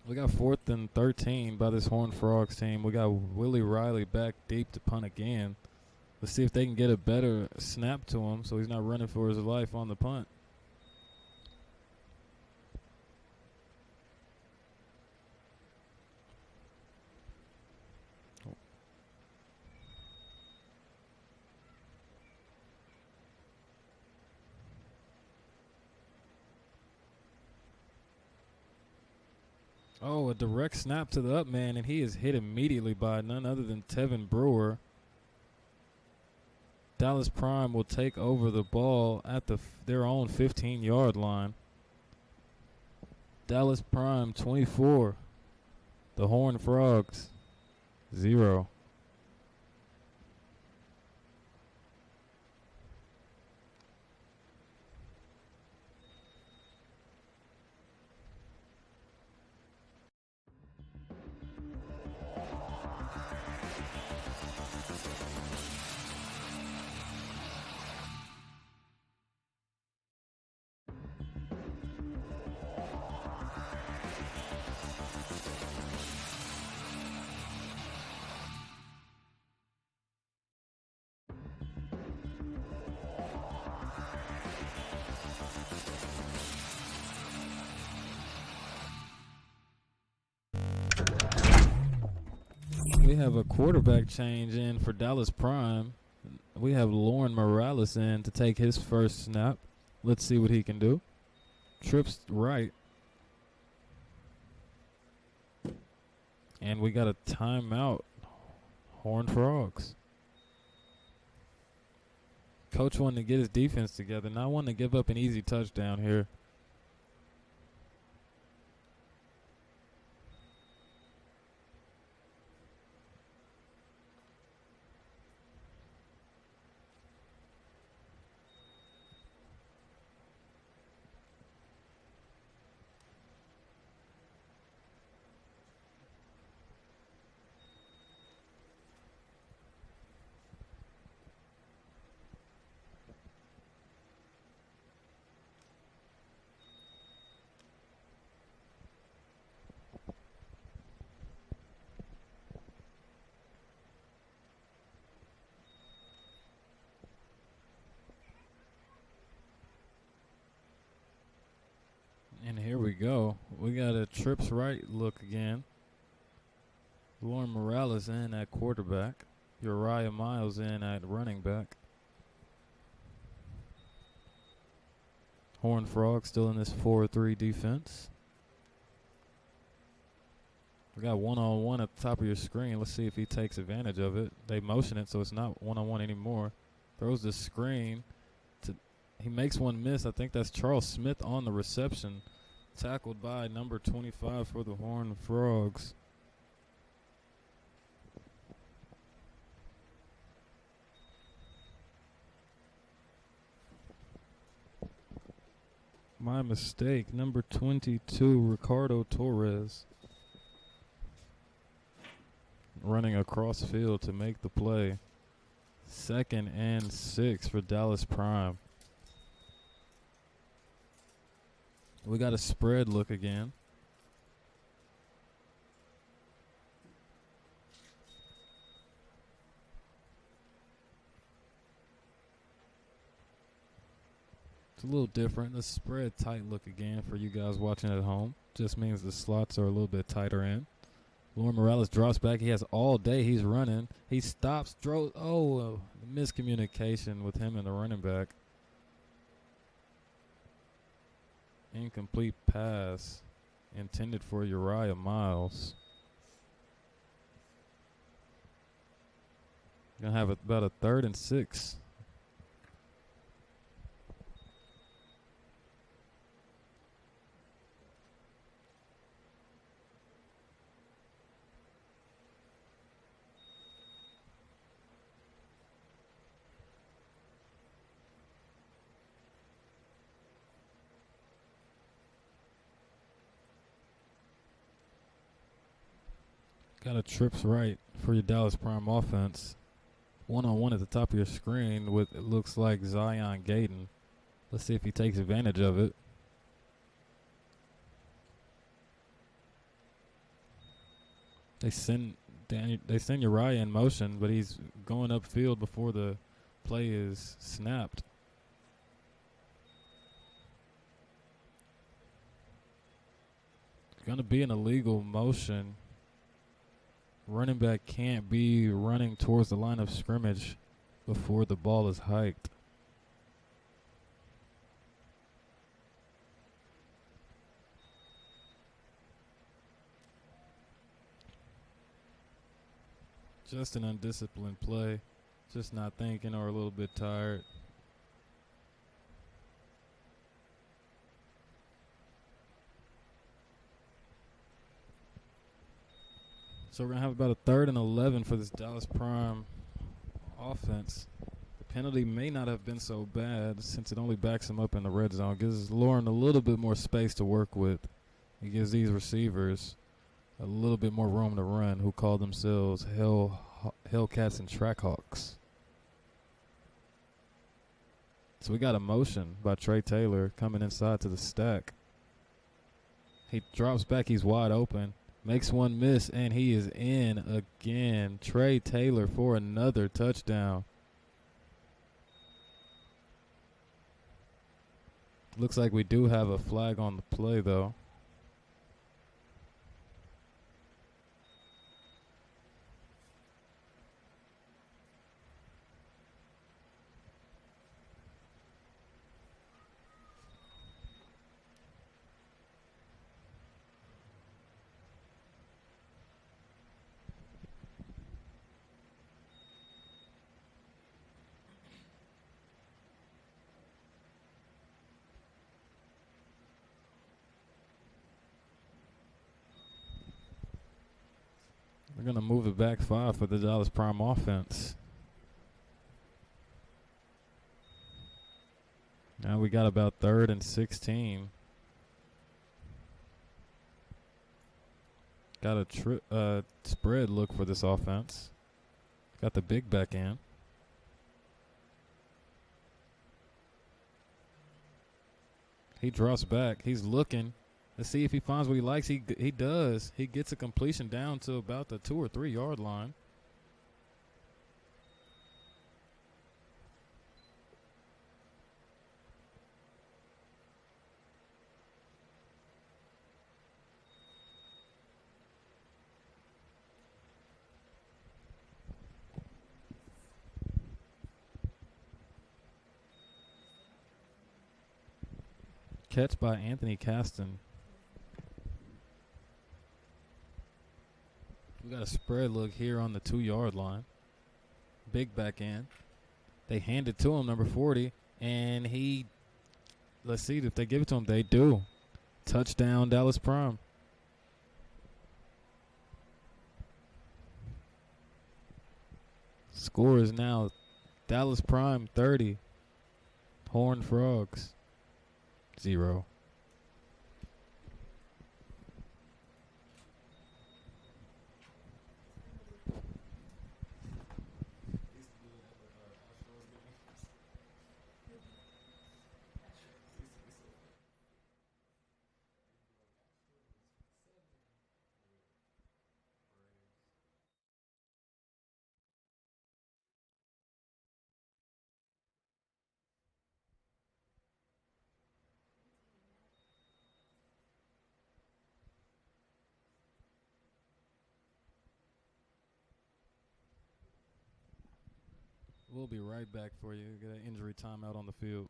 We got 4th and 13 by this Horned Frogs team. We got Willie Riley back deep to punt again. Let's see if they can get a better snap to him so he's not running for his life on the punt. Oh, a direct snap to the up man, and he is hit immediately by none other than Tevin Brewer. Dallas Prime will take over the ball at their own 15-yard line. Dallas Prime 24. The Horned Frogs 0. We have a quarterback change in for Dallas Prime. We have Lauren Morales in to take his first snap. Let's see what he can do. Trips right. And we got a timeout. Horned Frogs. Coach wanted to get his defense together, not wanting to give up an easy touchdown here. And here we go. We got a trips right look again. Lauren Morales in at quarterback. Uriah Miles in at running back. Horned Frog still in this 4-3 defense. We got one-on-one at the top of your screen. Let's see if he takes advantage of it. They motion it, so it's not one-on-one anymore. Throws the screen. He makes one miss. I think that's Charles Smith on the reception. Tackled by number 25 for the Horned Frogs. My mistake. Number 22, Ricardo Torres. Running across field to make the play. 2nd and 6 for Dallas Prime. We got a spread look again. It's a little different. The spread tight look again for you guys watching at home. Just means the slots are a little bit tighter in. Lauren Morales drops back. He has all day. He's running. He stops, throws. Oh, miscommunication with him and the running back. Incomplete pass intended for Uriah Miles. Gonna have about a 3rd and 6. Got a trips right for your Dallas Prime offense. One-on-one at the top of your screen with, it looks like, Zion Gayton. Let's see if he takes advantage of it. They send Uriah in motion, but he's going upfield before the play is snapped. It's going to be an illegal motion. Running back can't be running towards the line of scrimmage before the ball is hiked. Just an undisciplined play. Just not thinking or a little bit tired. So we're going to have about a 3rd and 11 for this Dallas Prime offense. The penalty may not have been so bad since it only backs him up in the red zone. Gives Lauren a little bit more space to work with. It gives these receivers a little bit more room to run, who call themselves Hellcats and Trackhawks. So we got a motion by Trey Taylor coming inside to the stack. He drops back. He's wide open. Makes one miss, and he is in again. Trey Taylor for another touchdown. Looks like we do have a flag on the play, though. They're going to move it back 5 for the Dallas Prime offense. Now we got about 3rd and 16. Got a spread look for this offense. Got the big back in. He drops back. He's looking. Let's see if he finds what he likes. He does. He gets a completion down to about the 2 or 3 yard line. Catch by Anthony Caston. We got a spread look here on the 2 yard line. Big back end. They hand it to him, number 40, and let's see if they give it to him. They do. Touchdown, Dallas Prime. Score is now Dallas Prime 30, Horned Frogs 0. We'll be right back for you. Get an injury timeout on the field.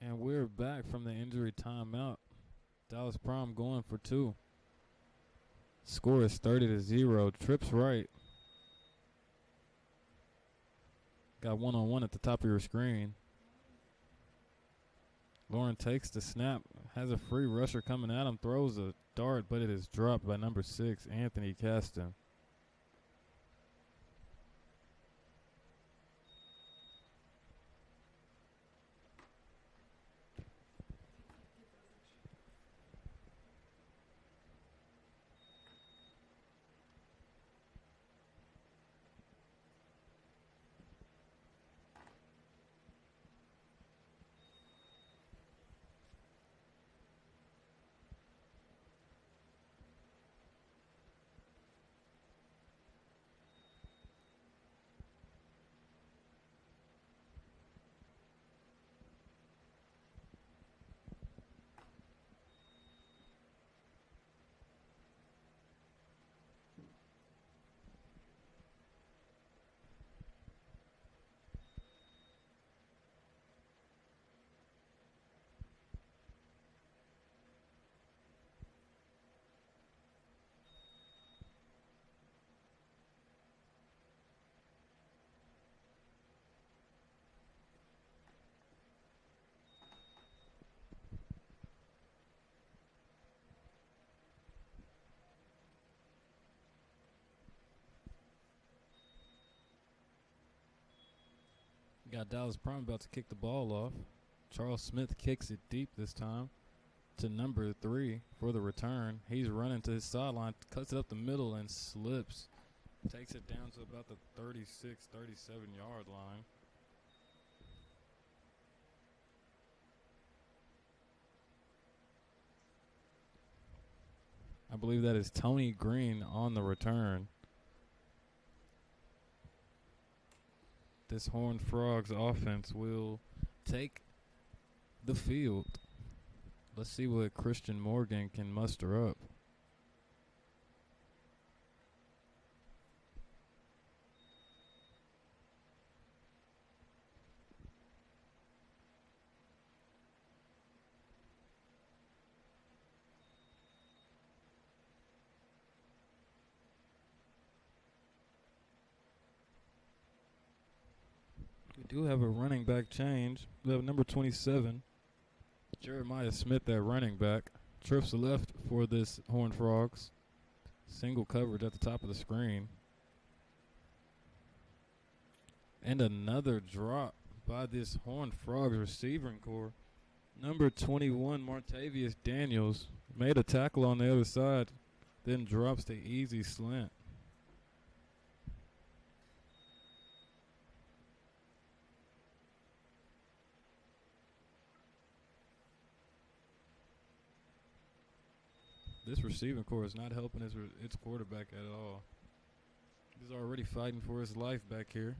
And we're back from the injury timeout. Dallas Prime going for 2. Score is 30-0. Trips right. Got one-on-one at the top of your screen. Lauren takes the snap, has a free rusher coming at him, throws a dart, but it is dropped by number 6, Anthony Caston. Got Dallas Prime about to kick the ball off. Charles Smith kicks it deep this time to number 3 for the return. He's running to his sideline, cuts it up the middle, and slips. Takes it down to about the 36, 37-yard line. I believe that is Tony Green on the return. This Horned Frogs offense will take the field. Let's see what Christian Morgan can muster up. We do have a running back change. We have number 27, Jeremiah Smith at running back. Trips left for this Horned Frogs. Single coverage at the top of the screen. And another drop by this Horned Frogs receiving core. Number 21, Martavius Daniels, made a tackle on the other side, then drops the easy slant. This receiving core is not helping its quarterback at all. He's already fighting for his life back here.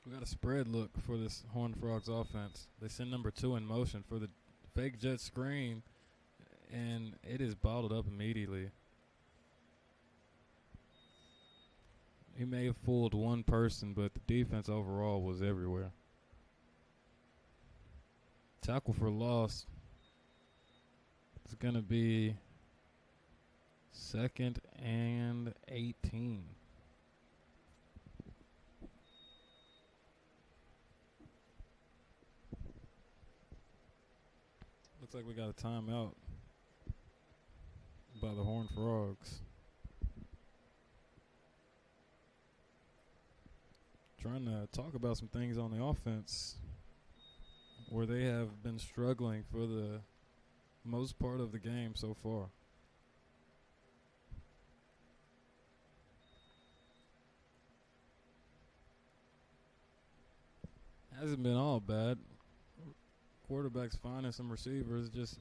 We got a spread look for this Horned Frogs offense. They send number 2 in motion for the fake jet screen, and it is bottled up immediately. He may have fooled one person, but the defense overall was everywhere. Tackle for loss. It's going to be 2nd and 18. Looks like we got a timeout by the Horned Frogs. Trying to talk about some things on the offense where they have been struggling for the most part of the game so far. Hasn't been all bad. Quarterbacks finding some receivers, just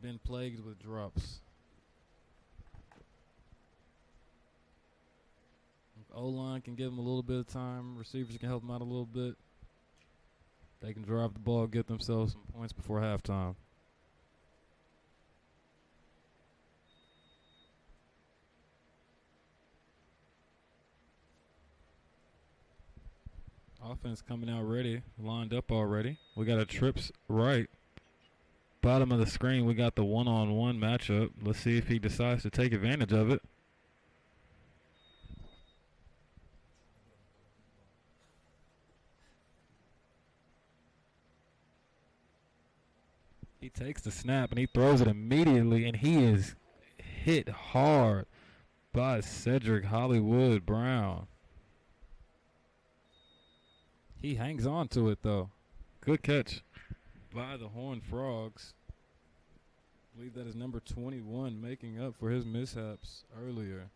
been plagued with drops. O-line can give them a little bit of time. Receivers can help them out a little bit. They can drive the ball, get themselves some points before halftime. Offense coming out ready, lined up already. We got a trips right. Bottom of the screen, we got the one-on-one matchup. Let's see if he decides to take advantage of it. He takes the snap and he throws it immediately, and he is hit hard by Cedric Hollywood Brown. He hangs on to it, though. Good catch by the Horned Frogs. I believe that is number 21 making up for his mishaps earlier.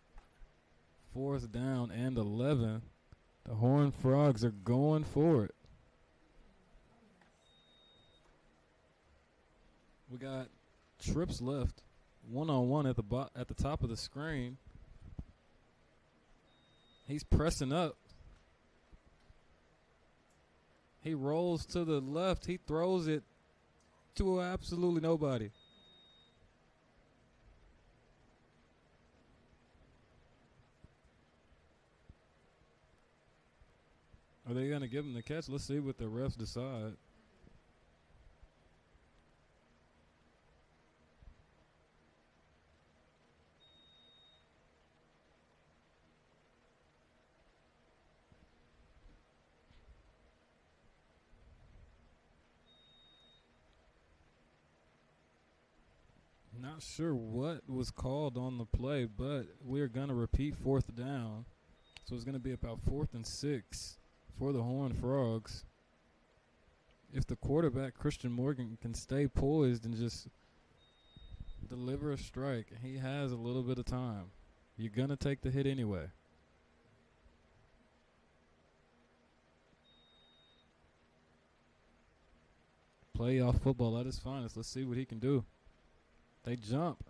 4th down and 11. The Horned Frogs are going for it. We got trips left, one-on-one at the top of the screen. He's pressing up. He rolls to the left. He throws it to absolutely nobody. Are they going to give him the catch? Let's see what the refs decide. Not sure what was called on the play, but we're going to repeat 4th down. So it's going to be about 4th and 6 for the Horned Frogs. If the quarterback, Christian Morgan, can stay poised and just deliver a strike, he has a little bit of time. You're going to take the hit anyway. Playoff football at its finest. Let's see what he can do. They jump.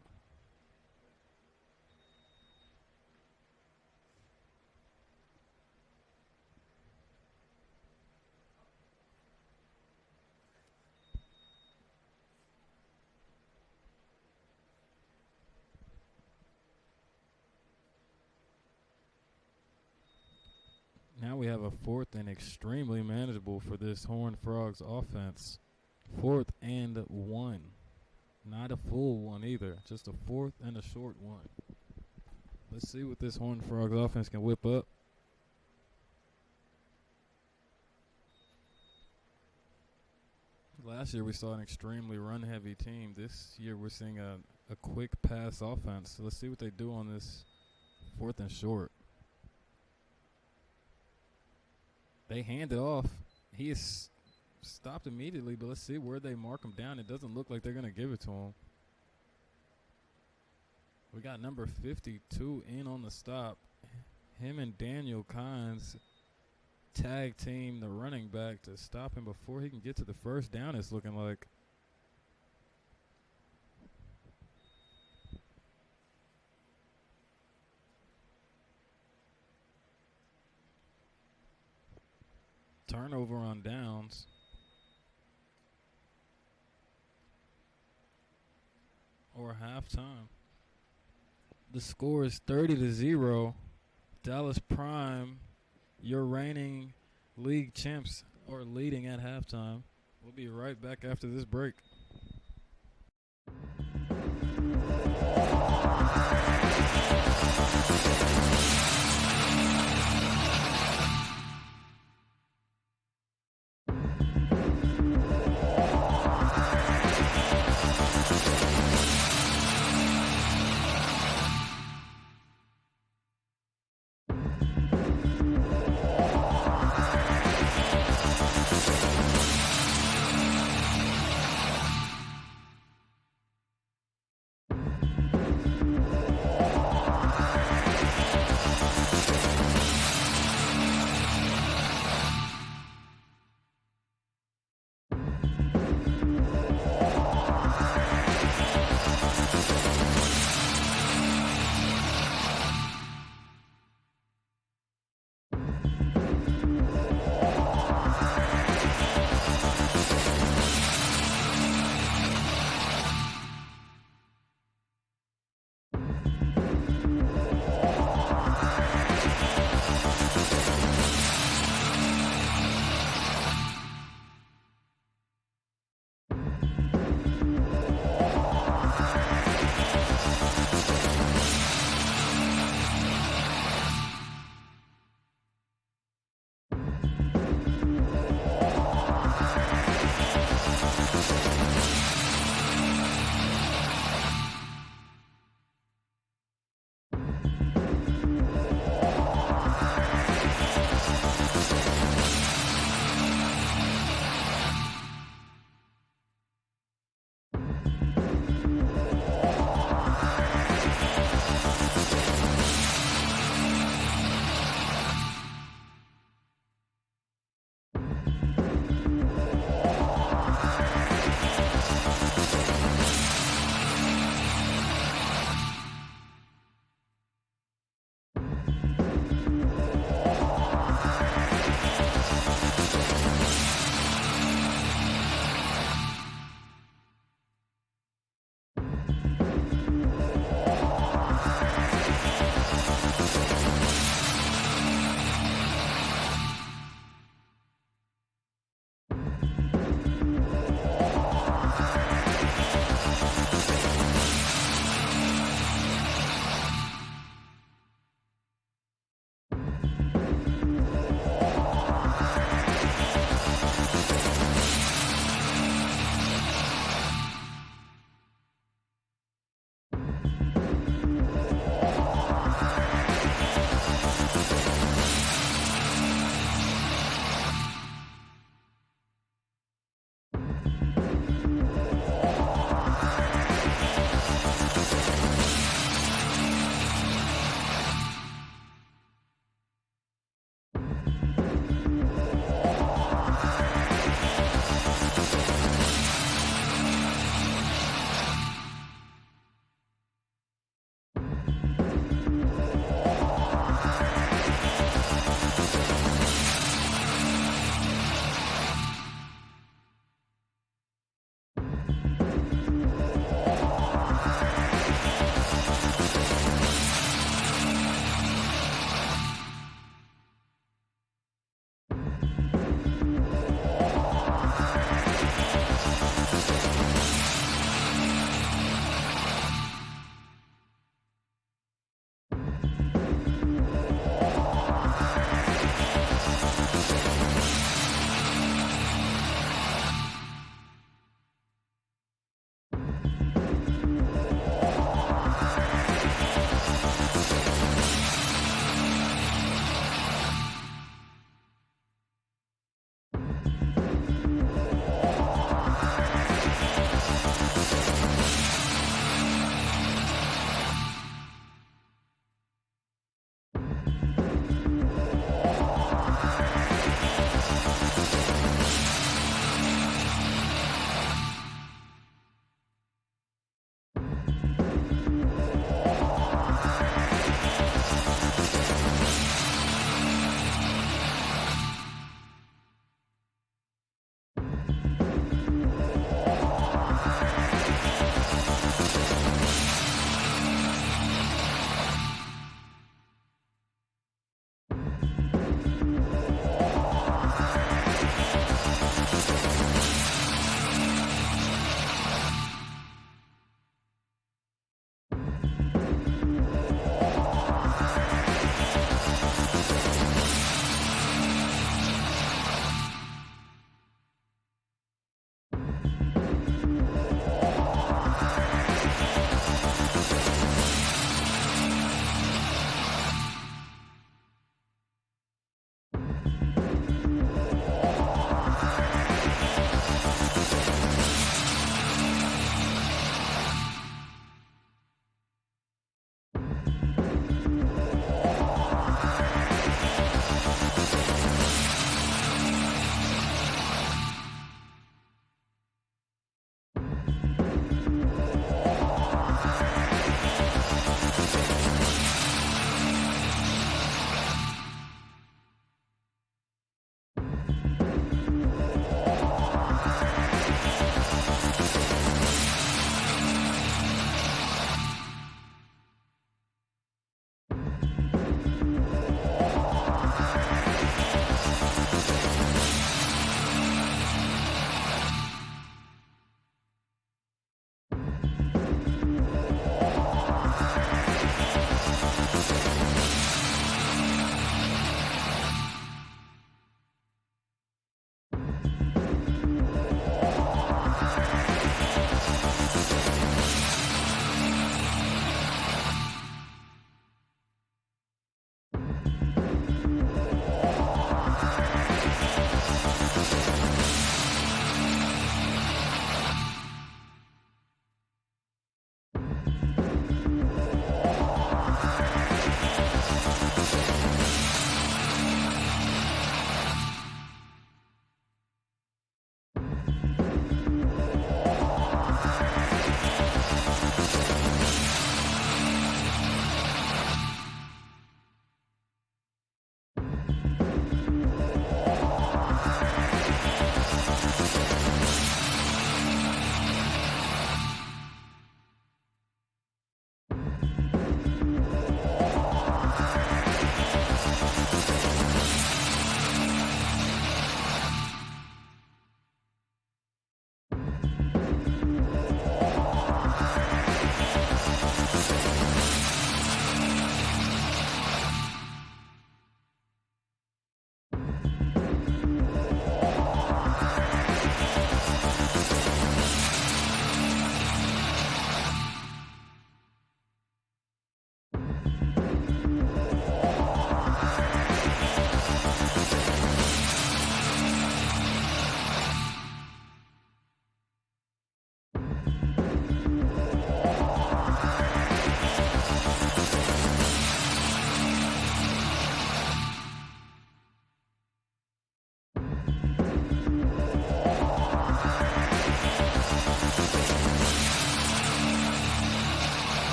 Now we have a 4th and extremely manageable for this Horned Frogs offense. 4th and 1. Not a full one either. Just a 4th and a short one. Let's see what this Horned Frogs offense can whip up. Last year we saw an extremely run-heavy team. This year we're seeing a quick pass offense. So let's see what they do on this 4th and short. They hand it off. He is stopped immediately, but let's see where they mark him down. It doesn't look like they're going to give it to him. We got number 52 in on the stop. Him and Daniel Kynes tag team the running back to stop him before he can get to the first down, it's looking like. Turnover on downs. Or halftime. The score is 30-0. Dallas Prime, your reigning league champs, are leading at halftime. We'll be right back after this break.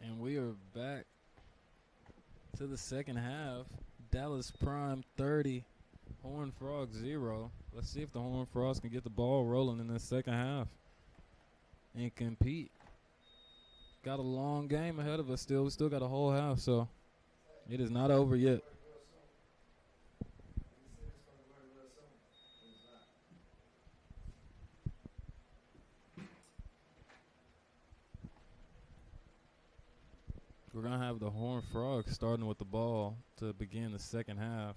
And we are back to the second half. Dallas Prime 30, Horned Frogs 0. Let's see if the Horned Frogs can get the ball rolling in the second half and compete. Got a long game ahead of us still. We still got a whole half, so it is not over yet. We're going to have the Horned Frogs starting with the ball to begin the second half.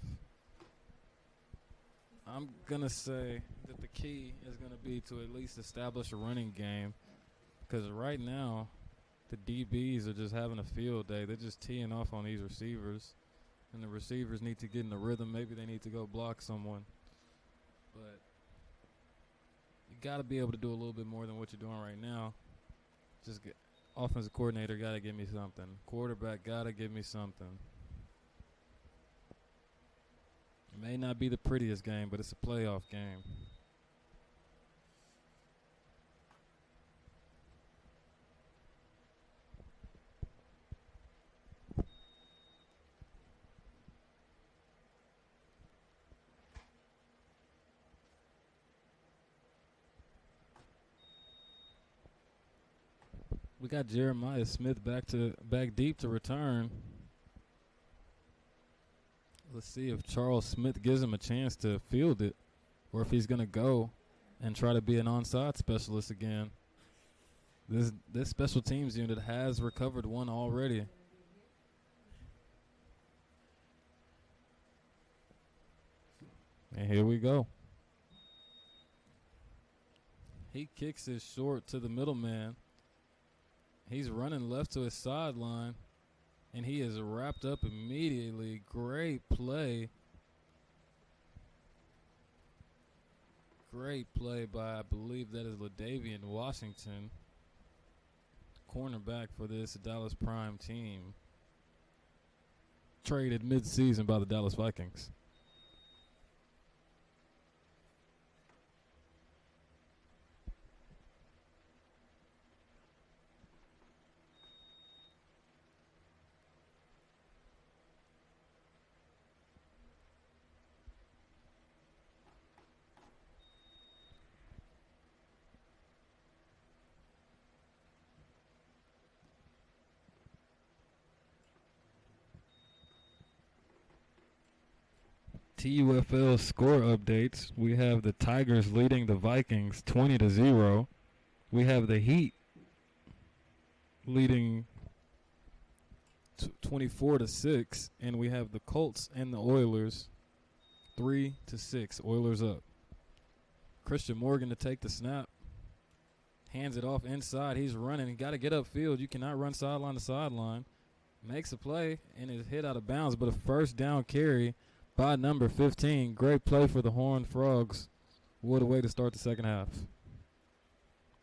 I'm going to say that the key is going to be to at least establish a running game, because right now the DBs are just having a field day. They're just teeing off on these receivers, and the receivers need to get in the rhythm. Maybe they need to go block someone. But you got to be able to do a little bit more than what you're doing right now. Just get offensive coordinator got to give me something. Quarterback got to give me something. It may not be the prettiest game, but it's a playoff game. We got Jeremiah Smith back deep to return. Let's see if Charles Smith gives him a chance to field it, or if he's going to go and try to be an onside specialist again. This special teams unit has recovered one already. And here we go. He kicks it short to the middleman. He's running left to his sideline, and he is wrapped up immediately. Great play. Great play by, I believe that is LaDavian Washington, cornerback for this Dallas Prime team. Traded mid-season by the Dallas Vikings. TUFL score updates. We have the Tigers leading the Vikings 20-0. We have the Heat leading 24-6, and we have the Colts and the Oilers 3-6. Oilers up. Christian Morgan to take the snap. Hands it off inside. He's running. He got to get upfield. You cannot run sideline to sideline. Makes a play and is hit out of bounds, but a first down carry by number 15. Great play for the Horned Frogs. What a way to start the second half.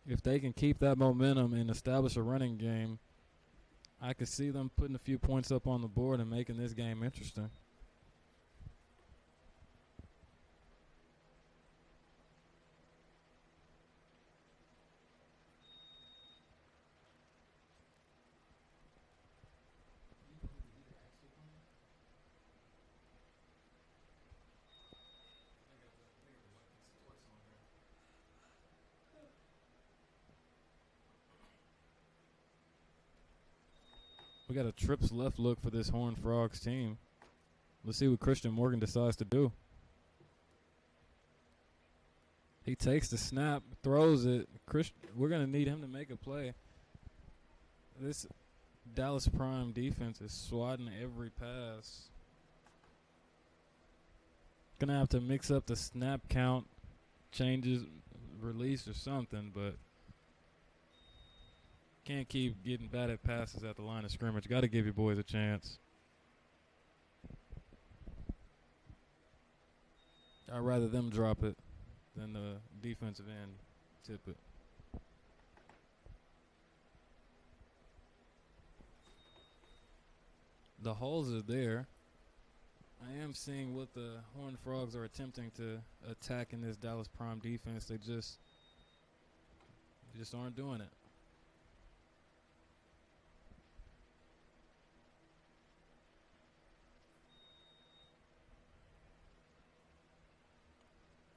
If they can keep that momentum and establish a running game, I could see them putting a few points up on the board and making this game interesting. We got a trips left look for this Horned Frogs team. Let's see what Christian Morgan decides to do. He takes the snap, throws it. We're going to need him to make a play. This Dallas Prime defense is swatting every pass. Going to have to mix up the snap count, changes, release or something, but can't keep getting batted passes at the line of scrimmage. Got to give your boys a chance. I'd rather them drop it than the defensive end tip it. The holes are there. I am seeing what the Horned Frogs are attempting to attack in this Dallas Prime defense. They just aren't doing it.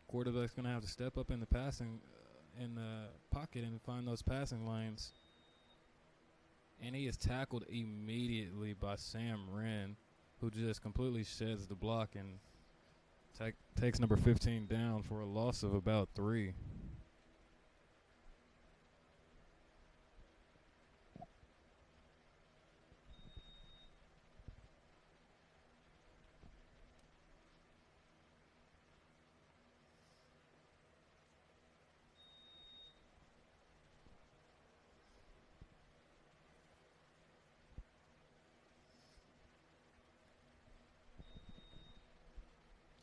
Quarterback's going to have to step up in the passing, in the pocket and find those passing lanes. And he is tackled immediately by Sam Wren, who just completely sheds the block and takes number 15 down for a loss of about 3.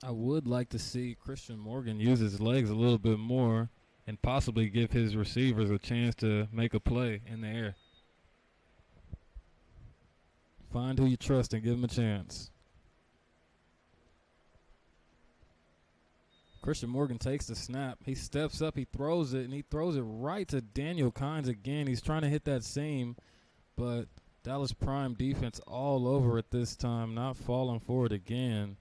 I would like to see Christian Morgan use his legs a little bit more and possibly give his receivers a chance to make a play in the air. Find who you trust and give them a chance. Christian Morgan takes the snap. He steps up, he throws it, and he throws it right to Daniel Kynes again. He's trying to hit that seam, but Dallas Prime defense all over it this time, not falling for it again.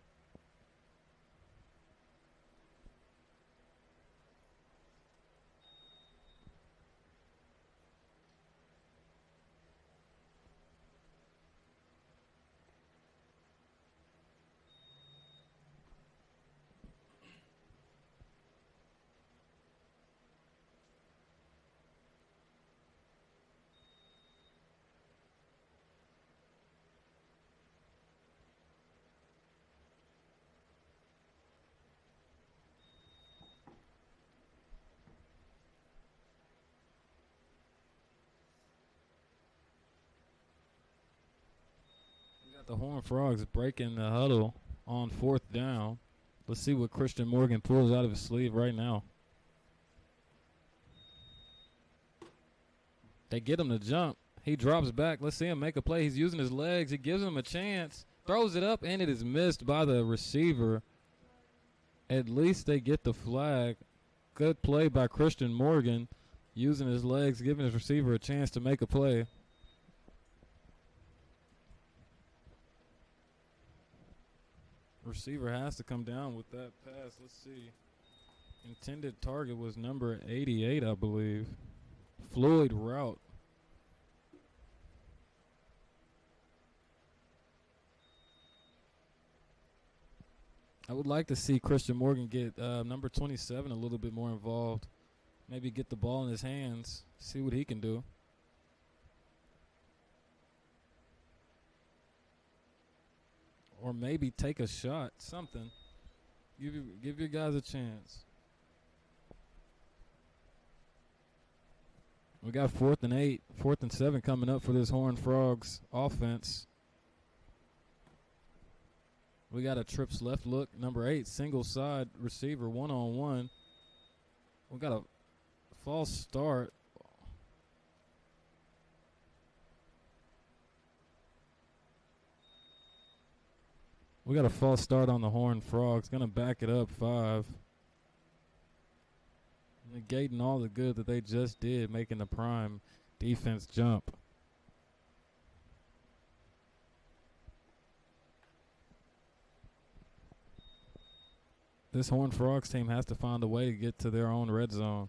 The Horned Frogs breaking the huddle on 4th down. Let's see what Christian Morgan pulls out of his sleeve right now. They get him to jump. He drops back. Let's see him make a play. He's using his legs. He gives him a chance. Throws it up, and it is missed by the receiver. At least they get the flag. Good play by Christian Morgan, using his legs, giving his receiver a chance to make a play. Receiver has to come down with that pass. Let's see. Intended target was number 88, I believe. Floyd route. I would like to see Christian Morgan get number 27 a little bit more involved. Maybe get the ball in his hands, see what he can do. Or maybe take a shot, something. Give your guys a chance. We got 4th and 8, 4th and 7 coming up for this Horned Frogs offense. We got a trips left look, number 8, single side receiver, one-on-one. We got a false start. We got a false start on the Horned Frogs. Going to back it up 5. Negating all the good that they just did, making the Prime defense jump. This Horned Frogs team has to find a way to get to their own red zone.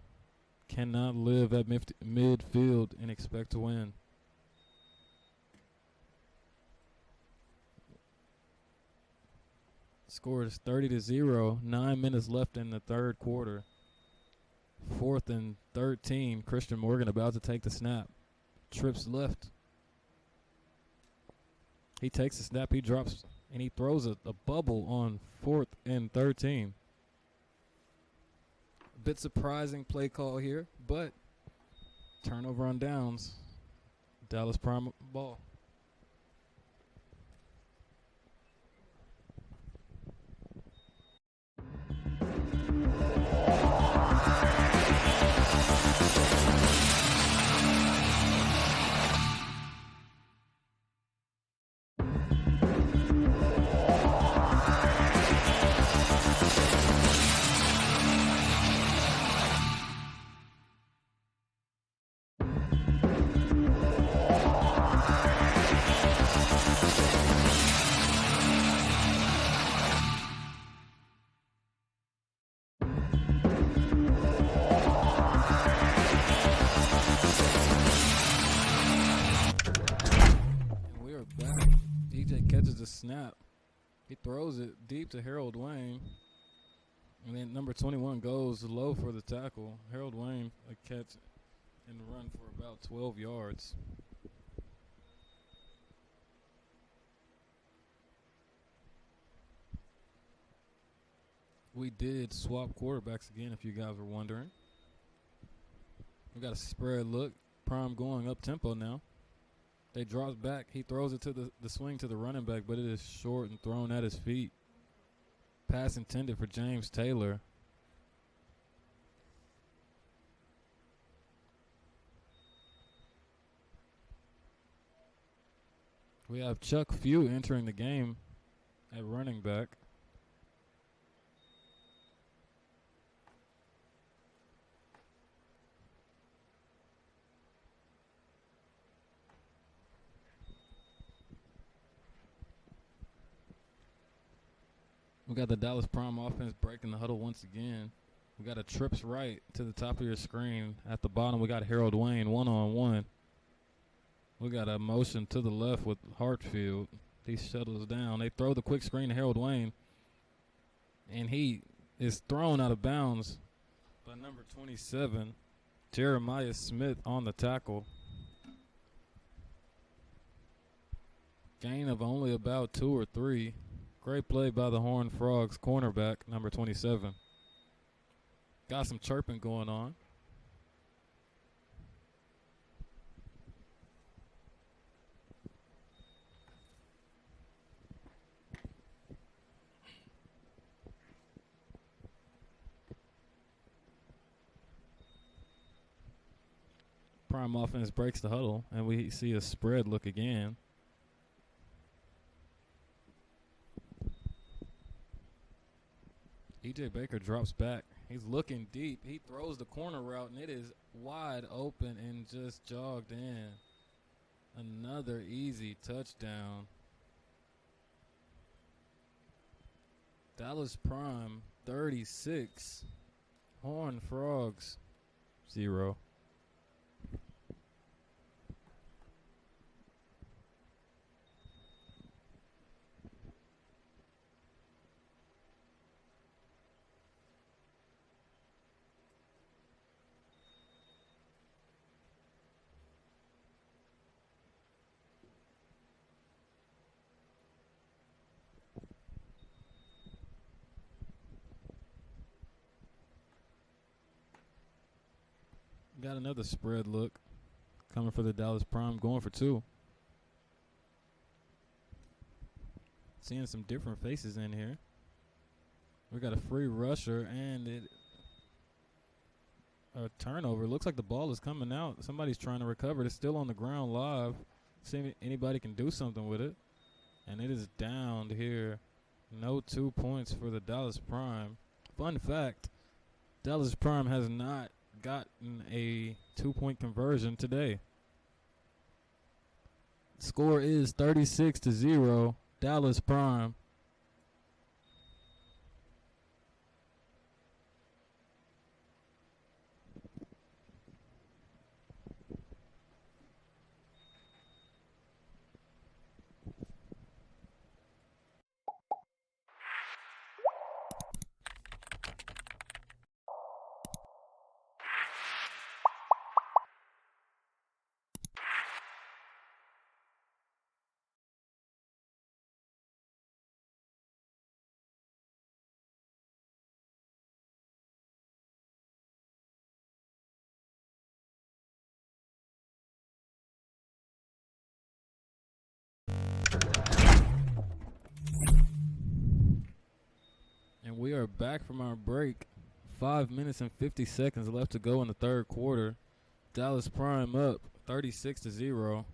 Cannot live at midfield and expect to win. Score is 30-0. 9 minutes left in the third quarter. 4th and 13. Christian Morgan about to take the snap. Trips left. He takes the snap. He drops, and he throws a bubble on 4th and 13. A bit surprising play call here, but turnover on downs. Dallas Prime ball. Catches the snap. He throws it deep to Harold Wayne. And then number 21 goes low for the tackle. Harold Wayne a catch and run for about 12 yards. We did swap quarterbacks again, if you guys were wondering. We got a spread look. Prime going up tempo now. They drops back. He throws it to the swing to the running back, but it is short and thrown at his feet. Pass intended for James Taylor. We have Chuck Few entering the game at running back. We got the Dallas Prime offense breaking the huddle once again. We got a trips right to the top of your screen. At the bottom, we got Harold Wayne one-on-one. We got a motion to the left with Hartfield. He shuttles down. They throw the quick screen to Harold Wayne, and he is thrown out of bounds by number 27, Jeremiah Smith, on the tackle. Gain of only about 2 or 3. Great play by the Horned Frogs cornerback, number 27. Got some chirping going on. Prime offense breaks the huddle, and we see a spread look again. E.J. Baker drops back. He's looking deep. He throws the corner route, and it is wide open and just jogged in. Another easy touchdown. Dallas Prime, 36. Horned Frogs, 0. Got another spread look coming for the Dallas Prime, going for 2. Seeing some different faces in here. We got a free rusher and a turnover. Looks like the ball is coming out. Somebody's trying to recover it. It's still on the ground live. See if anybody can do something with it. And it is downed here. No 2 points for the Dallas Prime. Fun fact, Dallas Prime has not gotten a 2-point conversion today. Score is 36-0, Dallas Prime. And we are back from our break. 5 minutes and 50 seconds left to go in the third quarter. Dallas Prime up 36-0.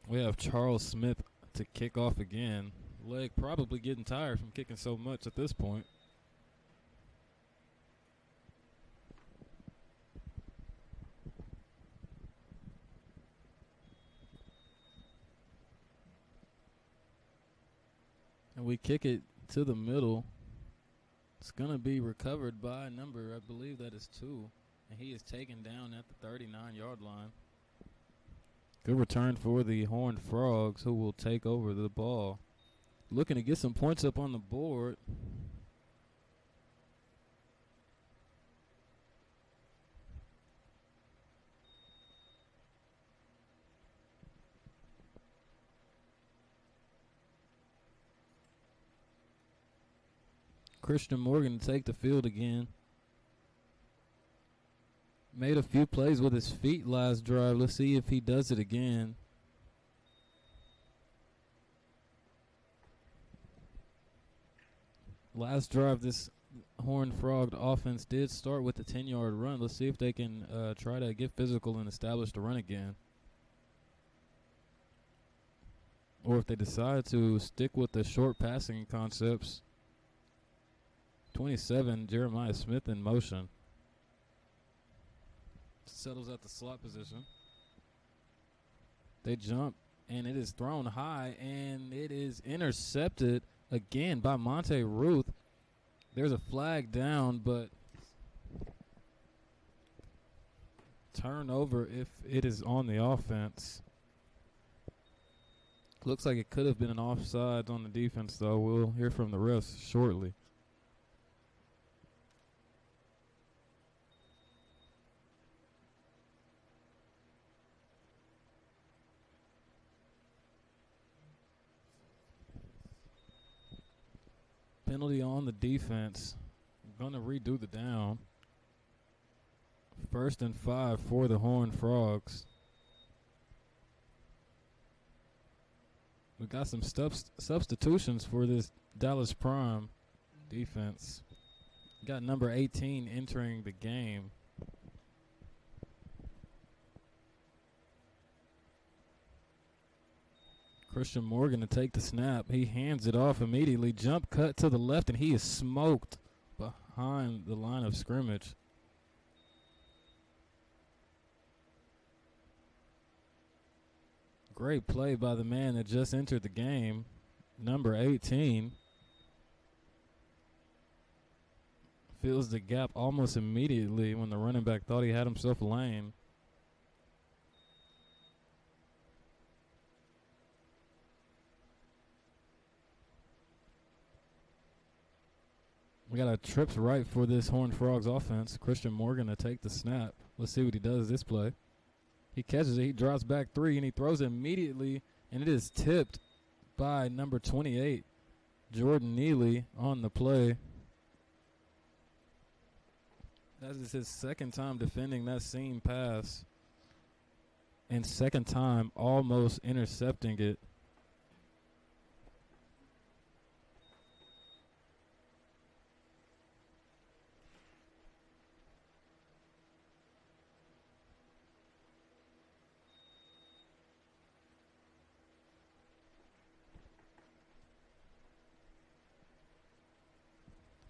We have Charles Smith to kick off again. Leg probably getting tired from kicking so much at this point. And we kick it to the middle. It's going to be recovered by a number, I believe that is 2. And he is taken down at the 39-yard line. Good return for the Horned Frogs, who will take over the ball. Looking to get some points up on the board. Christian Morgan to take the field again. Made a few plays with his feet last drive. Let's see if he does it again. Last drive, this Horned Frog offense did start with a 10-yard run. Let's see if they can try to get physical and establish the run again. Or if they decide to stick with the short passing concepts. 27, Jeremiah Smith in motion. Settles at the slot position. They jump, and it is thrown high, and it is intercepted again by Monte Ruth. There's a flag down, but turnover if it is on the offense. Looks like it could have been an offside on the defense, though. We'll hear from the refs shortly. Penalty on the defense. Going to redo the down. 1st and 5 for the Horned Frogs. We got some substitutions for this Dallas Prime defense. Got number 18 entering the game. Christian Morgan to take the snap. He hands it off immediately. Jump cut to the left, and he is smoked behind the line of scrimmage. Great play by the man that just entered the game, number 18. Fills the gap almost immediately when the running back thought he had himself a lane. We got a trips right for this Horned Frogs offense. Christian Morgan to take the snap. Let's see what he does this play. He catches it. He drops back 3, and he throws it immediately, and it is tipped by number 28, Jordan Neely, on the play. That is his second time defending that seam pass, and second time almost intercepting it.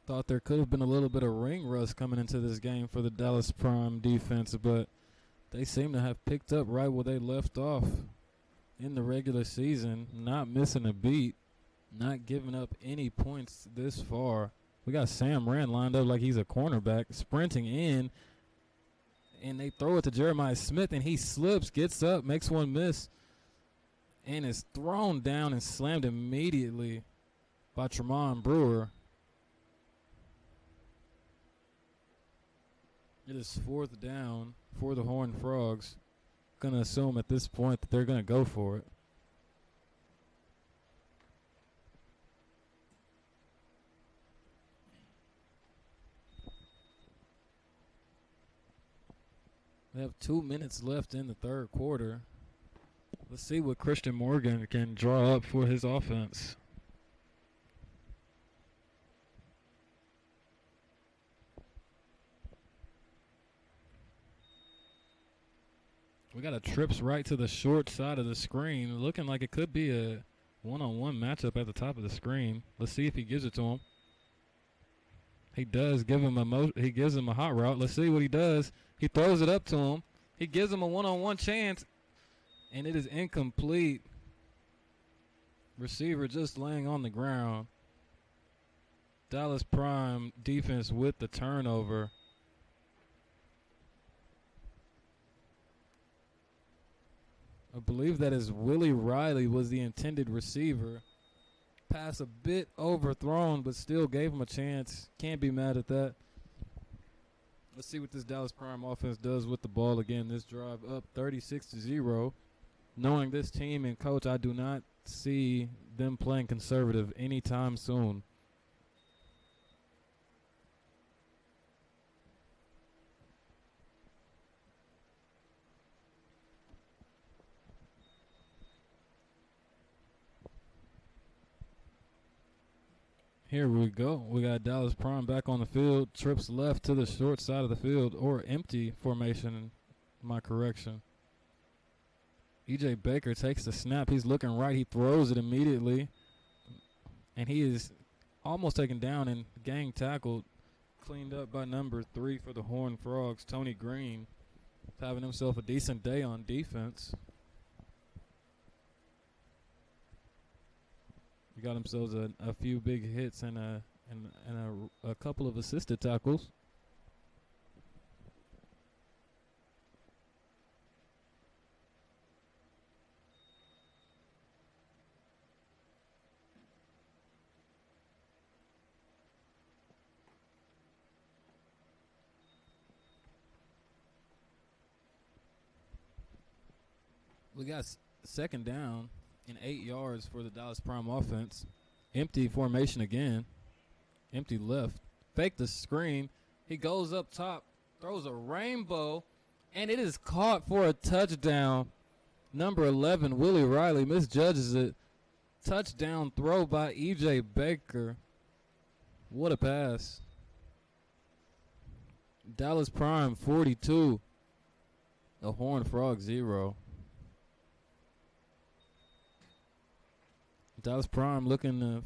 Thought there could have been a little bit of ring rust coming into this game for the Dallas Prime defense, but they seem to have picked up right where they left off in the regular season, not missing a beat, not giving up any points this far. We got Sam Rand lined up like he's a cornerback, sprinting in, and they throw it to Jeremiah Smith, and he slips, gets up, makes one miss, and is thrown down and slammed immediately by Tremont Brewer. It is 4th down for the Horned Frogs. Going to assume at this point that they're going to go for it. We have 2 minutes left in the third quarter. Let's see what Christian Morgan can draw up for his offense. We got a trips right to the short side of the screen, looking like it could be a one-on-one matchup at the top of the screen. Let's see if he gives it to him. He does give him he gives him a hot route. Let's see what he does. He throws it up to him. He gives him a one-on-one chance, and it is incomplete. Receiver just laying on the ground. Dallas Prime defense with the turnover. I believe that is Willie Riley was the intended receiver. Pass a bit overthrown, but still gave him a chance. Can't be mad at that. Let's see what this Dallas Prime offense does with the ball again. This drive up 36-0. Knowing this team and coach, I do not see them playing conservative anytime soon. Here we go. We got Dallas Prime back on the field. Trips left to the short side of the field, or empty formation, my correction. E.J. Baker takes the snap. He's looking right. He throws it immediately. And he is almost taken down and gang tackled. Cleaned up by number 3 for the Horned Frogs, Tony Green. Having himself a decent day on defense. We got themselves a few big hits and a couple of assisted tackles. We got second down and 8 yards for the Dallas Prime offense. Empty formation again. Empty left. Fake the screen. He goes up top, throws a rainbow, and it is caught for a touchdown. Number 11, Willie Riley, misjudges it. Touchdown throw by E.J. Baker. What a pass. Dallas Prime 42. The Horned Frog 0. Dallas Prime looking to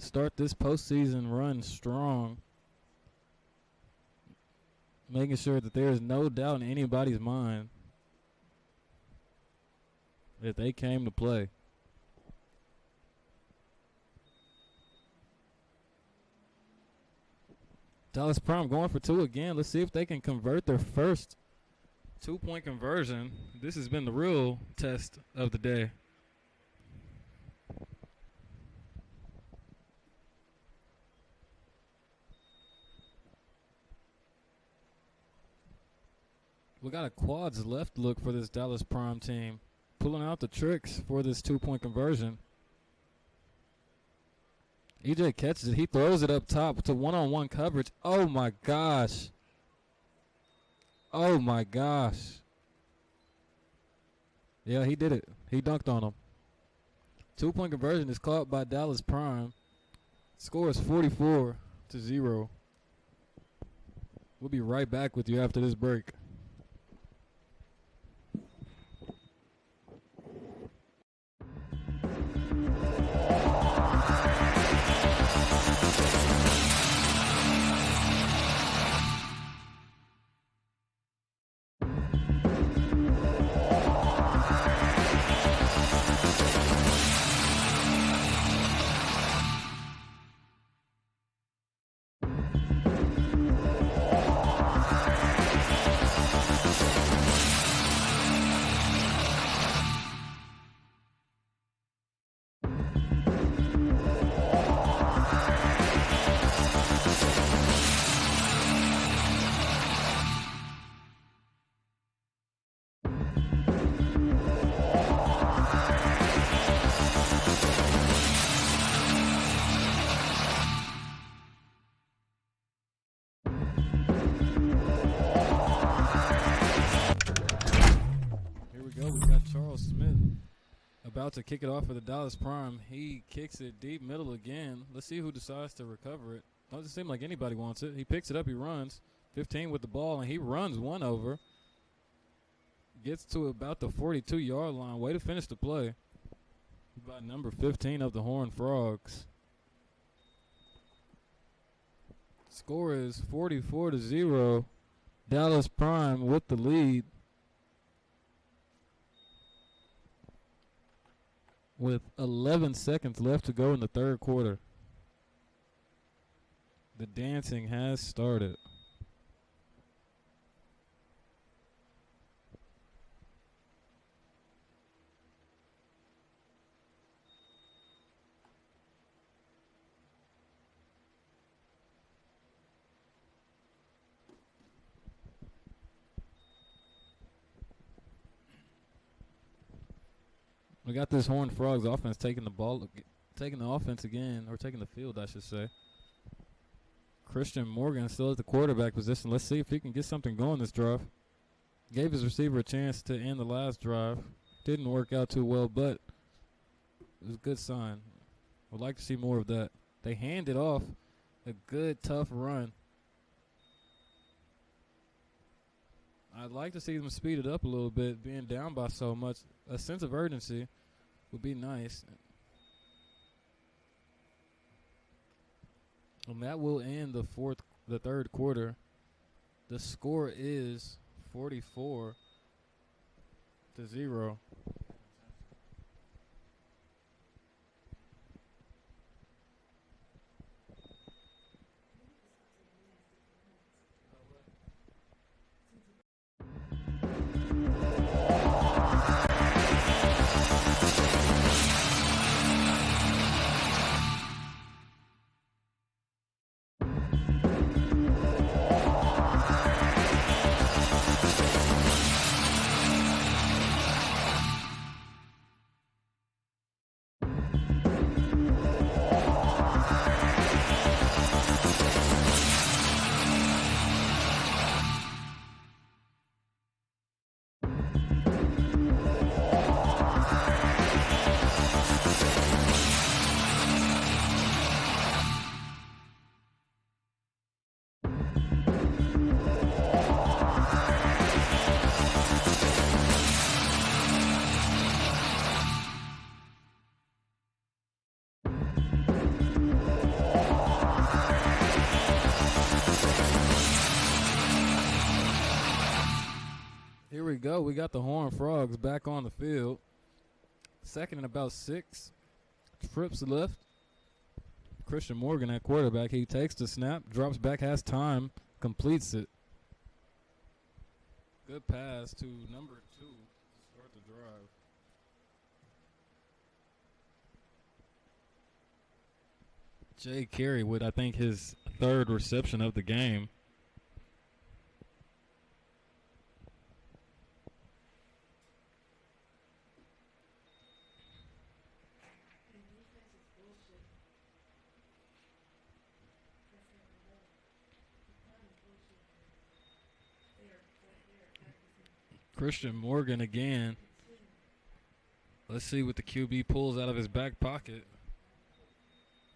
start this postseason run strong. Making sure that there is no doubt in anybody's mind that they came to play. Dallas Prime going for 2 again. Let's see if they can convert their first 2-point conversion. This has been the real test of the day. We got a quads left look for this Dallas Prime team. Pulling out the tricks for this 2-point conversion. EJ catches it. He throws it up top to one-on-one coverage. Oh, my gosh. Oh, my gosh. Yeah, he did it. He dunked on him. 2-point conversion is caught by Dallas Prime. Score is 44-0. We'll be right back with you after this break. About to kick it off for the Dallas Prime. He kicks it deep middle again. Let's see who decides to recover it. Doesn't seem like anybody wants it. He picks it up. He runs. 15 with the ball, and he runs one over. gets to about the 42-yard line. Way to finish the play by number 15 of the Horned Frogs. Score is 44-0. Dallas Prime with the lead. With 11 seconds left to go in the third quarter. The dancing has started. We got this Horned Frogs offense taking the offense again, or taking the field, I should say. Christian Morgan still at the quarterback position. Let's see if he can get something going this drive. Gave his receiver a chance to end the last drive. Didn't work out too well, but it was a good sign. Would like to see more of that. They hand it off. A good, tough run. I'd like to see them speed it up a little bit, being down by so much. A sense of urgency would be nice. And that will end the third quarter. The score is 44-0. Here we go. We got the Horned Frogs back on the field. Second and about 6. Trips left. Christian Morgan at quarterback. He takes the snap, drops back, has time, completes it. Good pass to number 2 to start the drive. Jay Carey with, I think, his third reception of the game. Christian Morgan again. Let's see what the QB pulls out of his back pocket.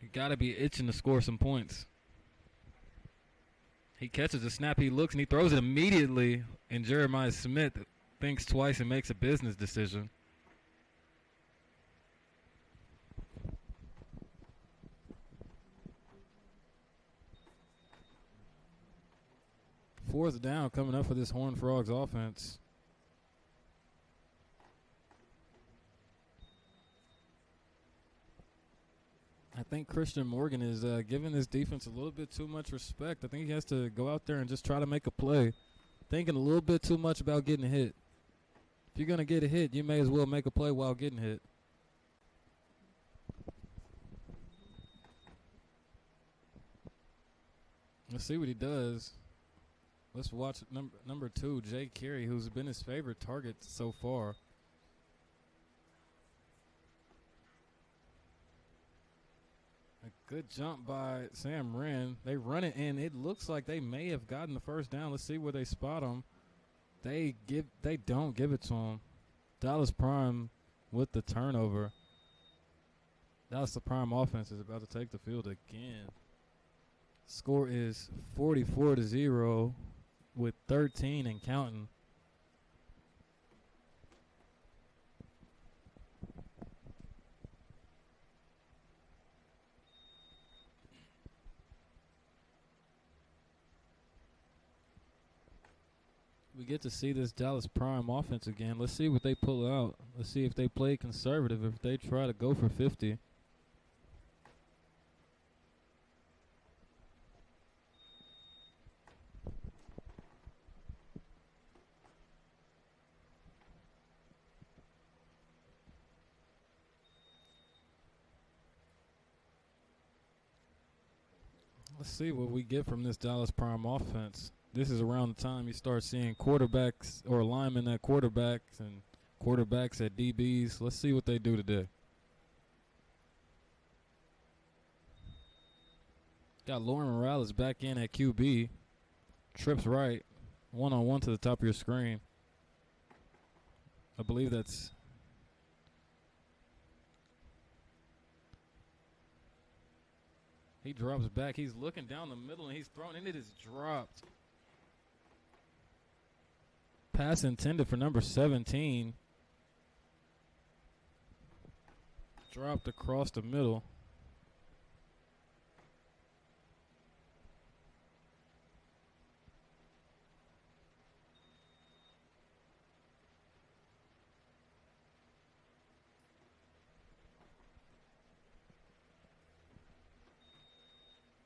You got to be itching to score some points. He catches the snap, he looks, and he throws it immediately. And Jeremiah Smith thinks twice and makes a business decision. Fourth down coming up for this Horned Frogs offense. I think Christian Morgan is giving this defense a little bit too much respect. I think he has to go out there and just try to make a play. Thinking a little bit too much about getting hit. If you're going to get a hit, you may as well make a play while getting hit. Let's see what he does. Let's watch number 2, Jay Carey, who's been his favorite target so far. A good jump by Sam Wren. They run it, and it looks like they may have gotten the first down. Let's see where they spot him. They don't give it to him. Dallas Prime with the turnover. Dallas Prime offense is about to take the field again. Score is 44-0 with 13 and counting. We get to see this Dallas Prime offense again. Let's see what they pull out. Let's see if they play conservative, if they try to go for 50. Let's see what we get from this Dallas Prime offense. This is around the time you start seeing quarterbacks or linemen at quarterbacks and quarterbacks at DBs. Let's see what they do today. Got Lauren Morales back in at QB. Trips right. One-on-one to the top of your screen. I believe that's... He drops back. He's looking down the middle, and he's thrown, and it is dropped. Pass intended for number 17. Dropped across the middle.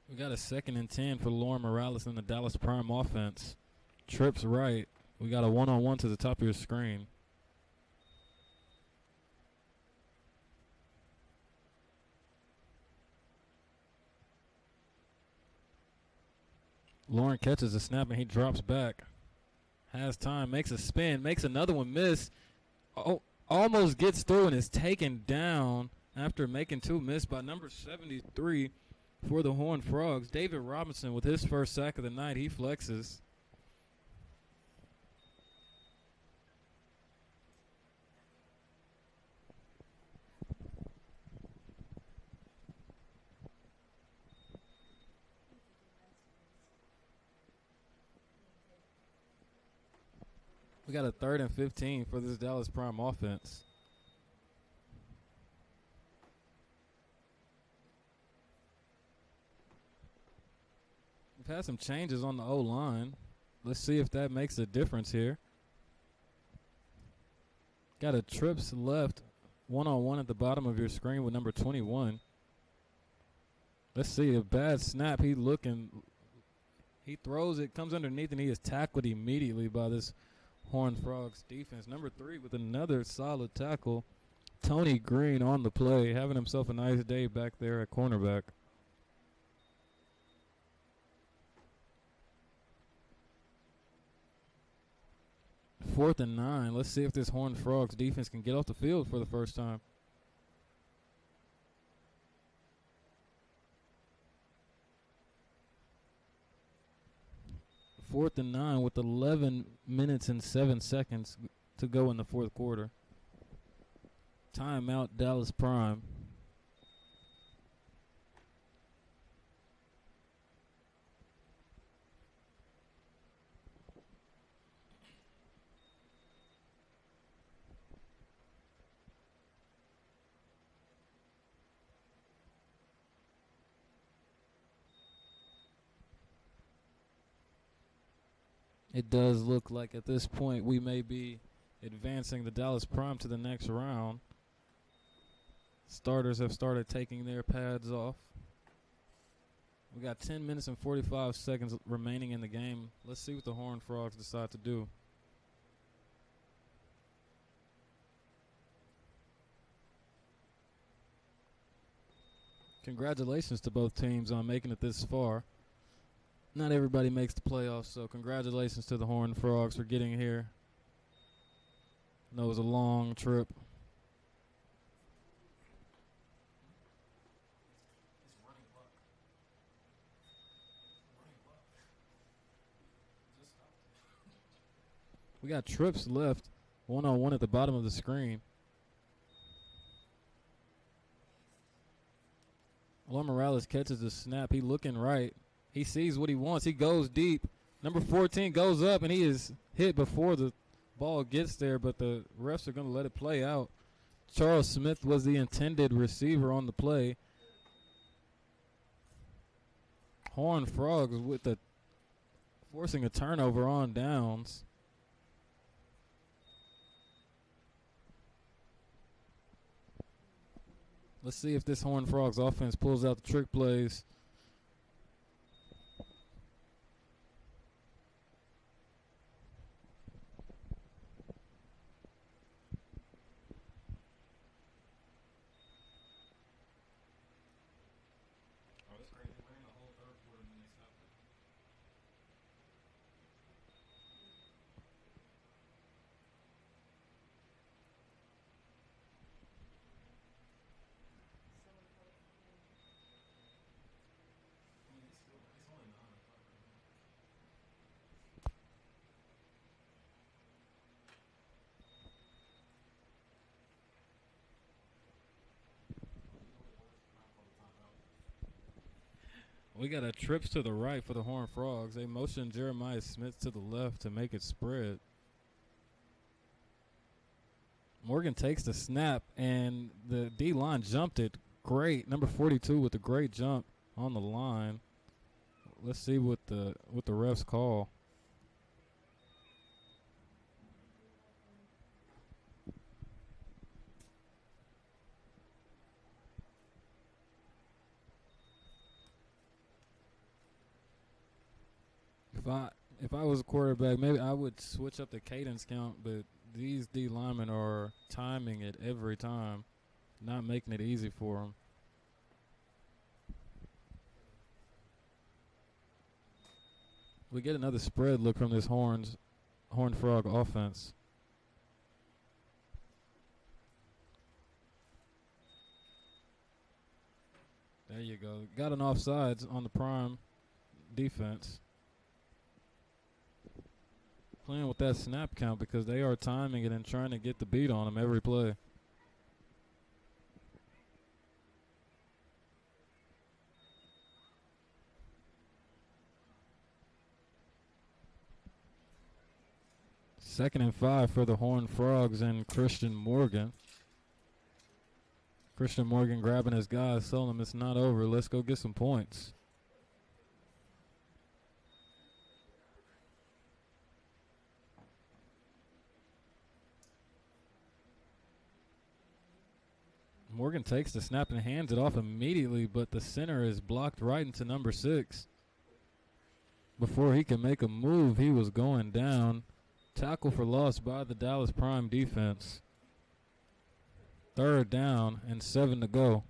We got a 2nd and 10 for Lauren Morales in the Dallas Prime offense. Trips right. We got a one-on-one to the top of your screen. Lauren catches a snap and he drops back. Has time, makes a spin, makes another one miss. Oh, almost gets through and is taken down after making 2 miss by number 73 for the Horned Frogs. David Robinson with his first sack of the night. He flexes. We got a 3rd and 15 for this Dallas Prime offense. We've had some changes on the O-line. Let's see if that makes a difference here. Got a trips left one-on-one at the bottom of your screen with number 21. Let's see, a bad snap. He throws it, comes underneath, and he is tackled immediately by this Horned Frogs defense. Number 3 with another solid tackle. Tony Green on the play, having himself a nice day back there at cornerback. Fourth and 9. Let's see if this Horned Frogs defense can get off the field for the first time. Fourth and 9 with 11 minutes and 7 seconds to go in the fourth quarter. Timeout, Dallas Prime. It does look like at this point we may be advancing the Dallas Prime to the next round. Starters have started taking their pads off. We got 10 minutes and 45 seconds remaining in the game. Let's see what the Horned Frogs decide to do. Congratulations to both teams on making it this far. Not everybody makes the playoffs, so congratulations to the Horned Frogs for getting here. I know it was a long trip. We got trips left, one-on-one at the bottom of the screen. Lauren Morales catches the snap. He looking right. He sees what he wants. He goes deep. Number 14 goes up, and he is hit before the ball gets there, but the refs are going to let it play out. Charles Smith was the intended receiver on the play. Horned Frogs with forcing a turnover on downs. Let's see if this Horned Frogs offense pulls out the trick plays. We got a trips to the right for the Horned Frogs. They motion Jeremiah Smith to the left to make it spread. Morgan takes the snap, and the D-line jumped it. Great. Number 42 with a great jump on the line. Let's see what the refs call. If I was a quarterback, maybe I would switch up the cadence count, but these D linemen are timing it every time, not making it easy for them. We get another spread look from this Horned Frog offense. There you go. Got an offsides on the prime defense. Playing with that snap count because they are timing it and trying to get the beat on them every play. Second and 5 for the Horned Frogs and Christian Morgan. Christian Morgan grabbing his guys, telling him it's not over. Let's go get some points. Morgan takes the snap and hands it off immediately, but the center is blocked right into number 6. Before he can make a move, he was going down. Tackle for loss by the Dallas Prime defense. Third down and 7 to go.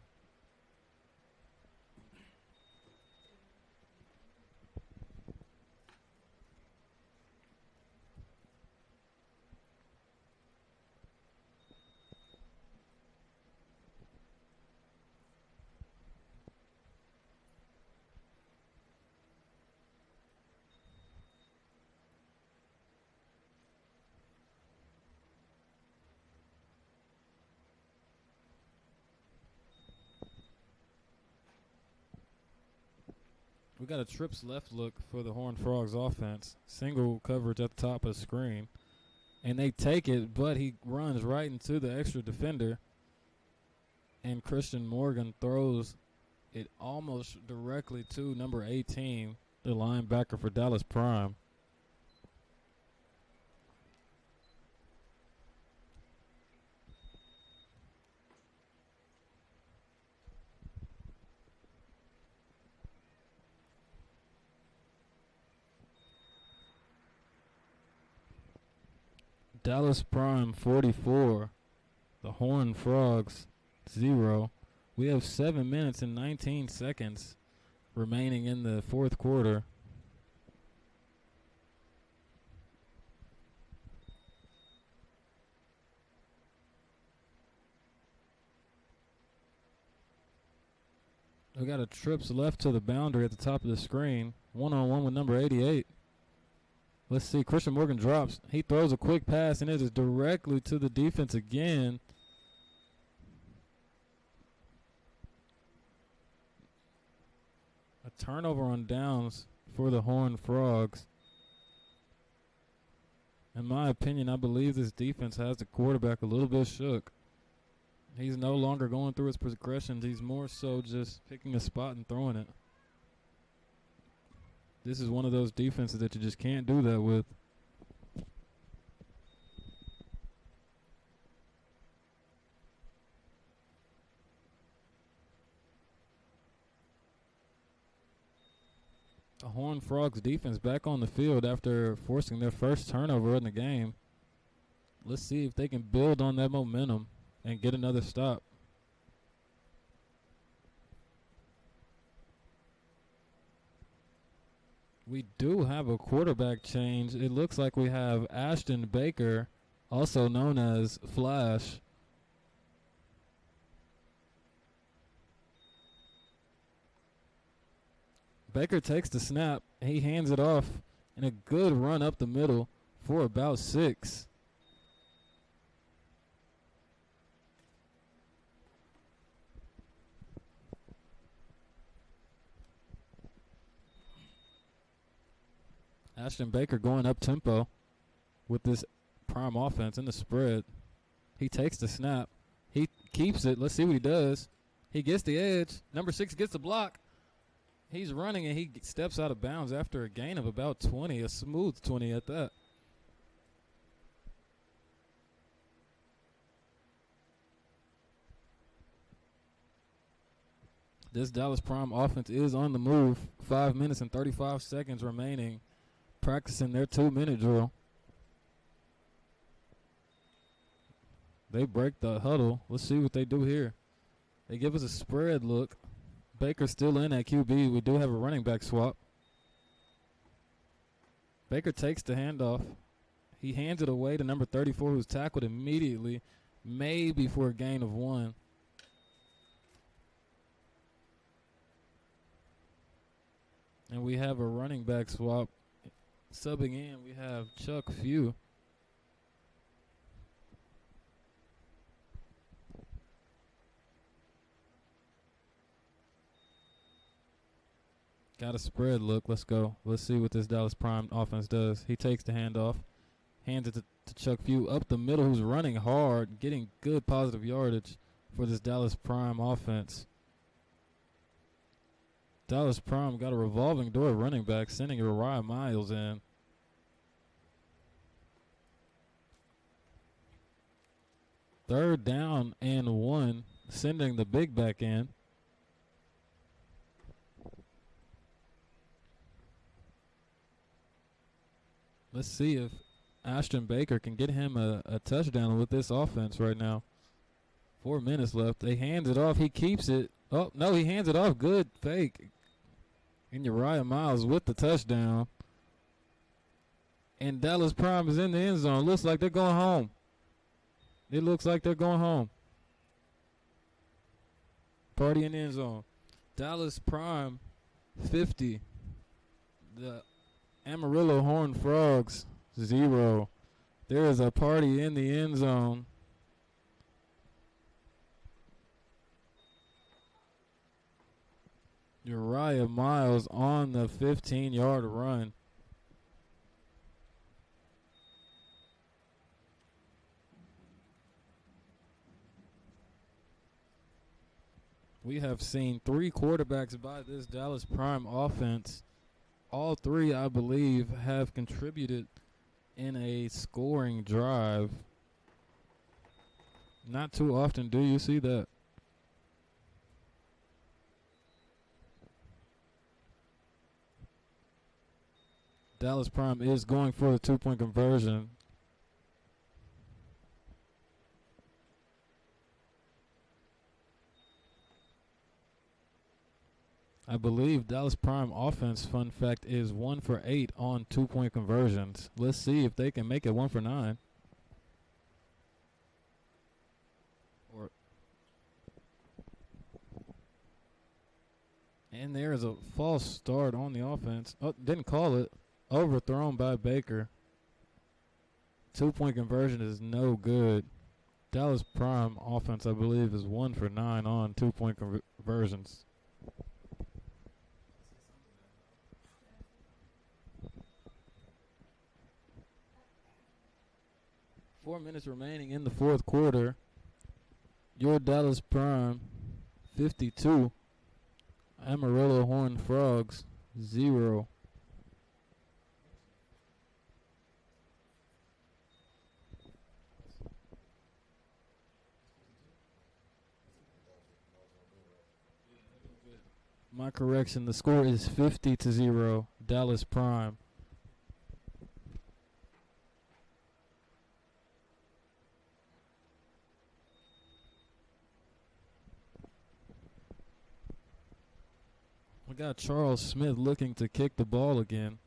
We got a trips left look for the Horned Frogs offense. Single coverage at the top of the screen. And they take it, but he runs right into the extra defender. And Christian Morgan throws it almost directly to number 18, the linebacker for Dallas Prime. Dallas Prime 44, the Horned Frogs 0. We have 7 minutes and 19 seconds remaining in the fourth quarter. We got a trips left to the boundary at the top of the screen. One-on-one with number 88. Let's see. Christian Morgan drops. He throws a quick pass, and it is directly to the defense again. A turnover on downs for the Horned Frogs. In my opinion, I believe this defense has the quarterback a little bit shook. He's no longer going through his progressions. He's more so just picking a spot and throwing it. This is one of those defenses that you just can't do that with. Horned Frogs defense back on the field after forcing their first turnover in the game. Let's see if they can build on that momentum and get another stop. We do have a quarterback change. It looks like we have Ashton Baker, also known as Flash. Baker takes the snap. He hands it off in a good run up the middle for about 6. Ashton Baker going up tempo with this prime offense in the spread. He takes the snap. He keeps it. Let's see what he does. He gets the edge. Number 6 gets the block. He's running and he steps out of bounds after a gain of about 20, a smooth 20 at that. This Dallas Prime offense is on the move. 5 minutes and 35 seconds remaining, practicing their 2-minute drill. They break the huddle. Let's see what they do here. They give us a spread look. Baker's still in at QB. We do have a running back swap. Baker takes the handoff. He hands it away to number 34, who's tackled immediately, maybe for a gain of 1. And we have a running back swap. Subbing in, we have Chuck Few. Got a spread look. Let's go. Let's see what this Dallas Prime offense does. He takes the handoff, hands it to Chuck Few up the middle, who's running hard, getting good positive yardage for this Dallas Prime offense. Dallas Prime got a revolving door running back, sending Uriah Miles in. Third down and 1, sending the big back in. Let's see if Ashton Baker can get him a touchdown with this offense right now. 4 minutes left. They hands it off. He keeps it. Oh, no, he hands it off. Good fake. And Uriah Miles with the touchdown. And Dallas Prime is in the end zone. Looks like they're going home. It looks like they're going home. Party in the end zone. Dallas Prime 50. The Amarillo Horned Frogs 0. There is a party in the end zone. Uriah Miles on the 15-yard run. We have seen 3 quarterbacks by this Dallas Prime offense. All 3, I believe, have contributed in a scoring drive. Not too often do you see that. Dallas Prime is going for the 2-point conversion. I believe Dallas Prime offense, fun fact, is 1 for 8 on 2-point conversions. Let's see if they can make it 1 for 9. And there is a false start on the offense. Oh, didn't call it. Overthrown by Baker. 2-point conversion is no good. Dallas Prime offense, I believe, is 1 for 9 on 2-point conversions. Four minutes remaining in the fourth quarter. Your Dallas Prime 52. Amarillo Horned Frogs 0. My correction, the score is 50-0. Dallas Prime. We got Charles Smith looking to kick the ball again.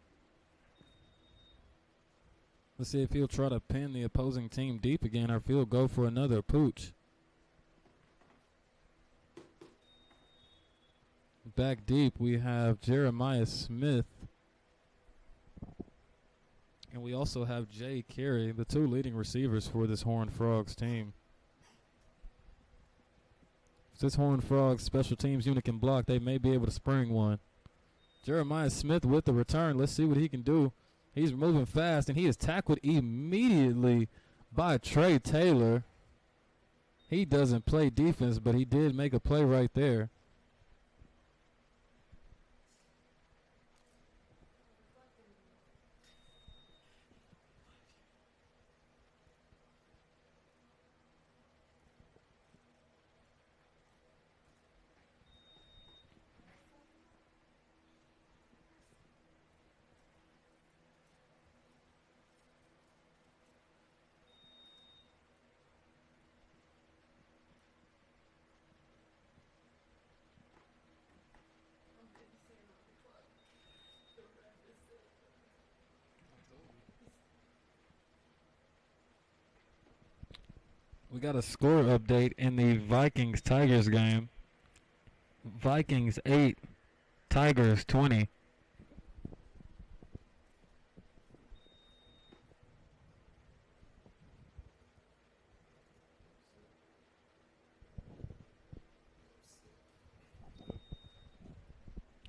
Let's see if he'll try to pin the opposing team deep again or if he'll go for another pooch. Back deep, we have Jeremiah Smith. And we also have Jay Carey, the two leading receivers for this Horned Frogs team. If this Horned Frogs special teams unit can block, they may be able to spring one. Jeremiah Smith with the return. Let's see what he can do. He's moving fast, and he is tackled immediately by Trey Taylor. He doesn't play defense, but he did make a play right there. We got a score update in the Vikings-Tigers game. Vikings 8, Tigers 20.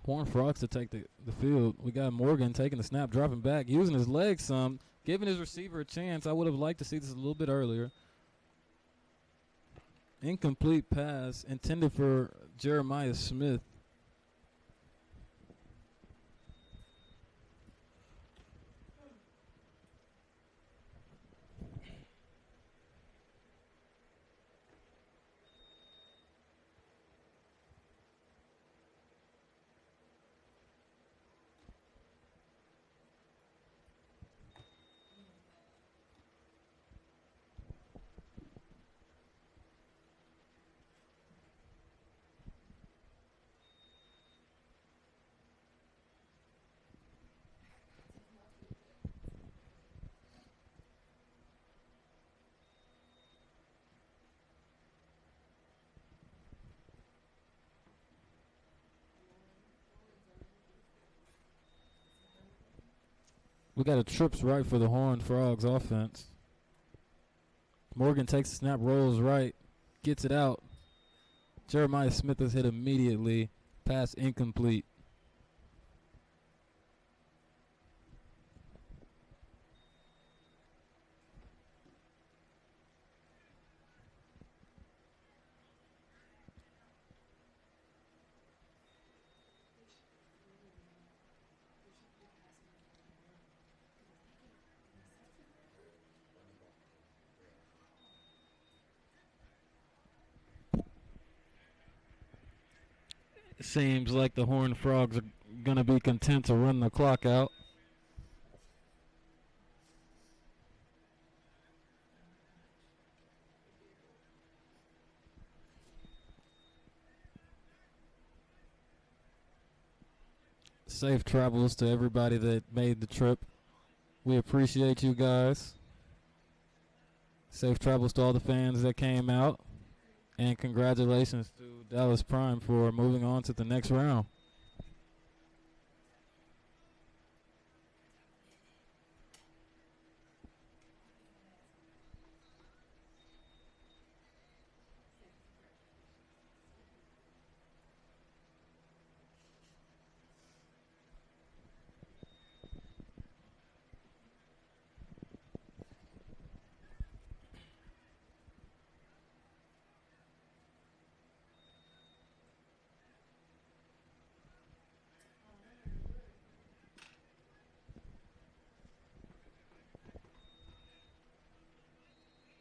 Horned Frogs to take the field. We got Morgan taking the snap, dropping back, using his legs some, giving his receiver a chance. I would have liked to see this a little bit earlier. Incomplete pass intended for Jeremiah Smith. We got a trips right for the Horned Frogs offense. Morgan takes the snap, rolls right, gets it out. Jeremiah Smith is hit immediately. Pass incomplete. Seems like the Horned Frogs are going to be content to run the clock out. Safe travels to everybody that made the trip. We appreciate you guys. Safe travels to all the fans that came out. And congratulations to Dallas Prime for moving on to the next round.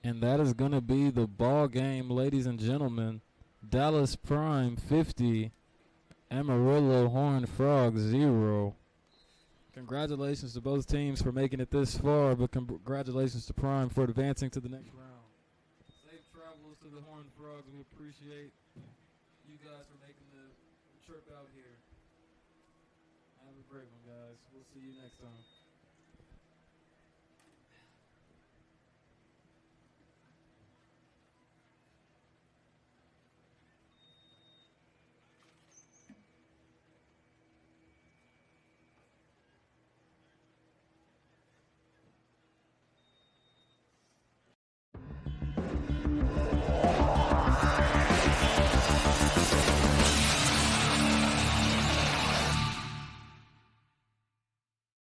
And that is going to be the ball game, ladies and gentlemen. Dallas Prime 50, Amarillo Horned Frogs 0. Congratulations to both teams for making it this far, but congratulations to Prime for advancing to the next round. Safe travels to the Horned Frogs. We appreciate you guys for making the trip out here. Have a great one, guys. We'll see you next time.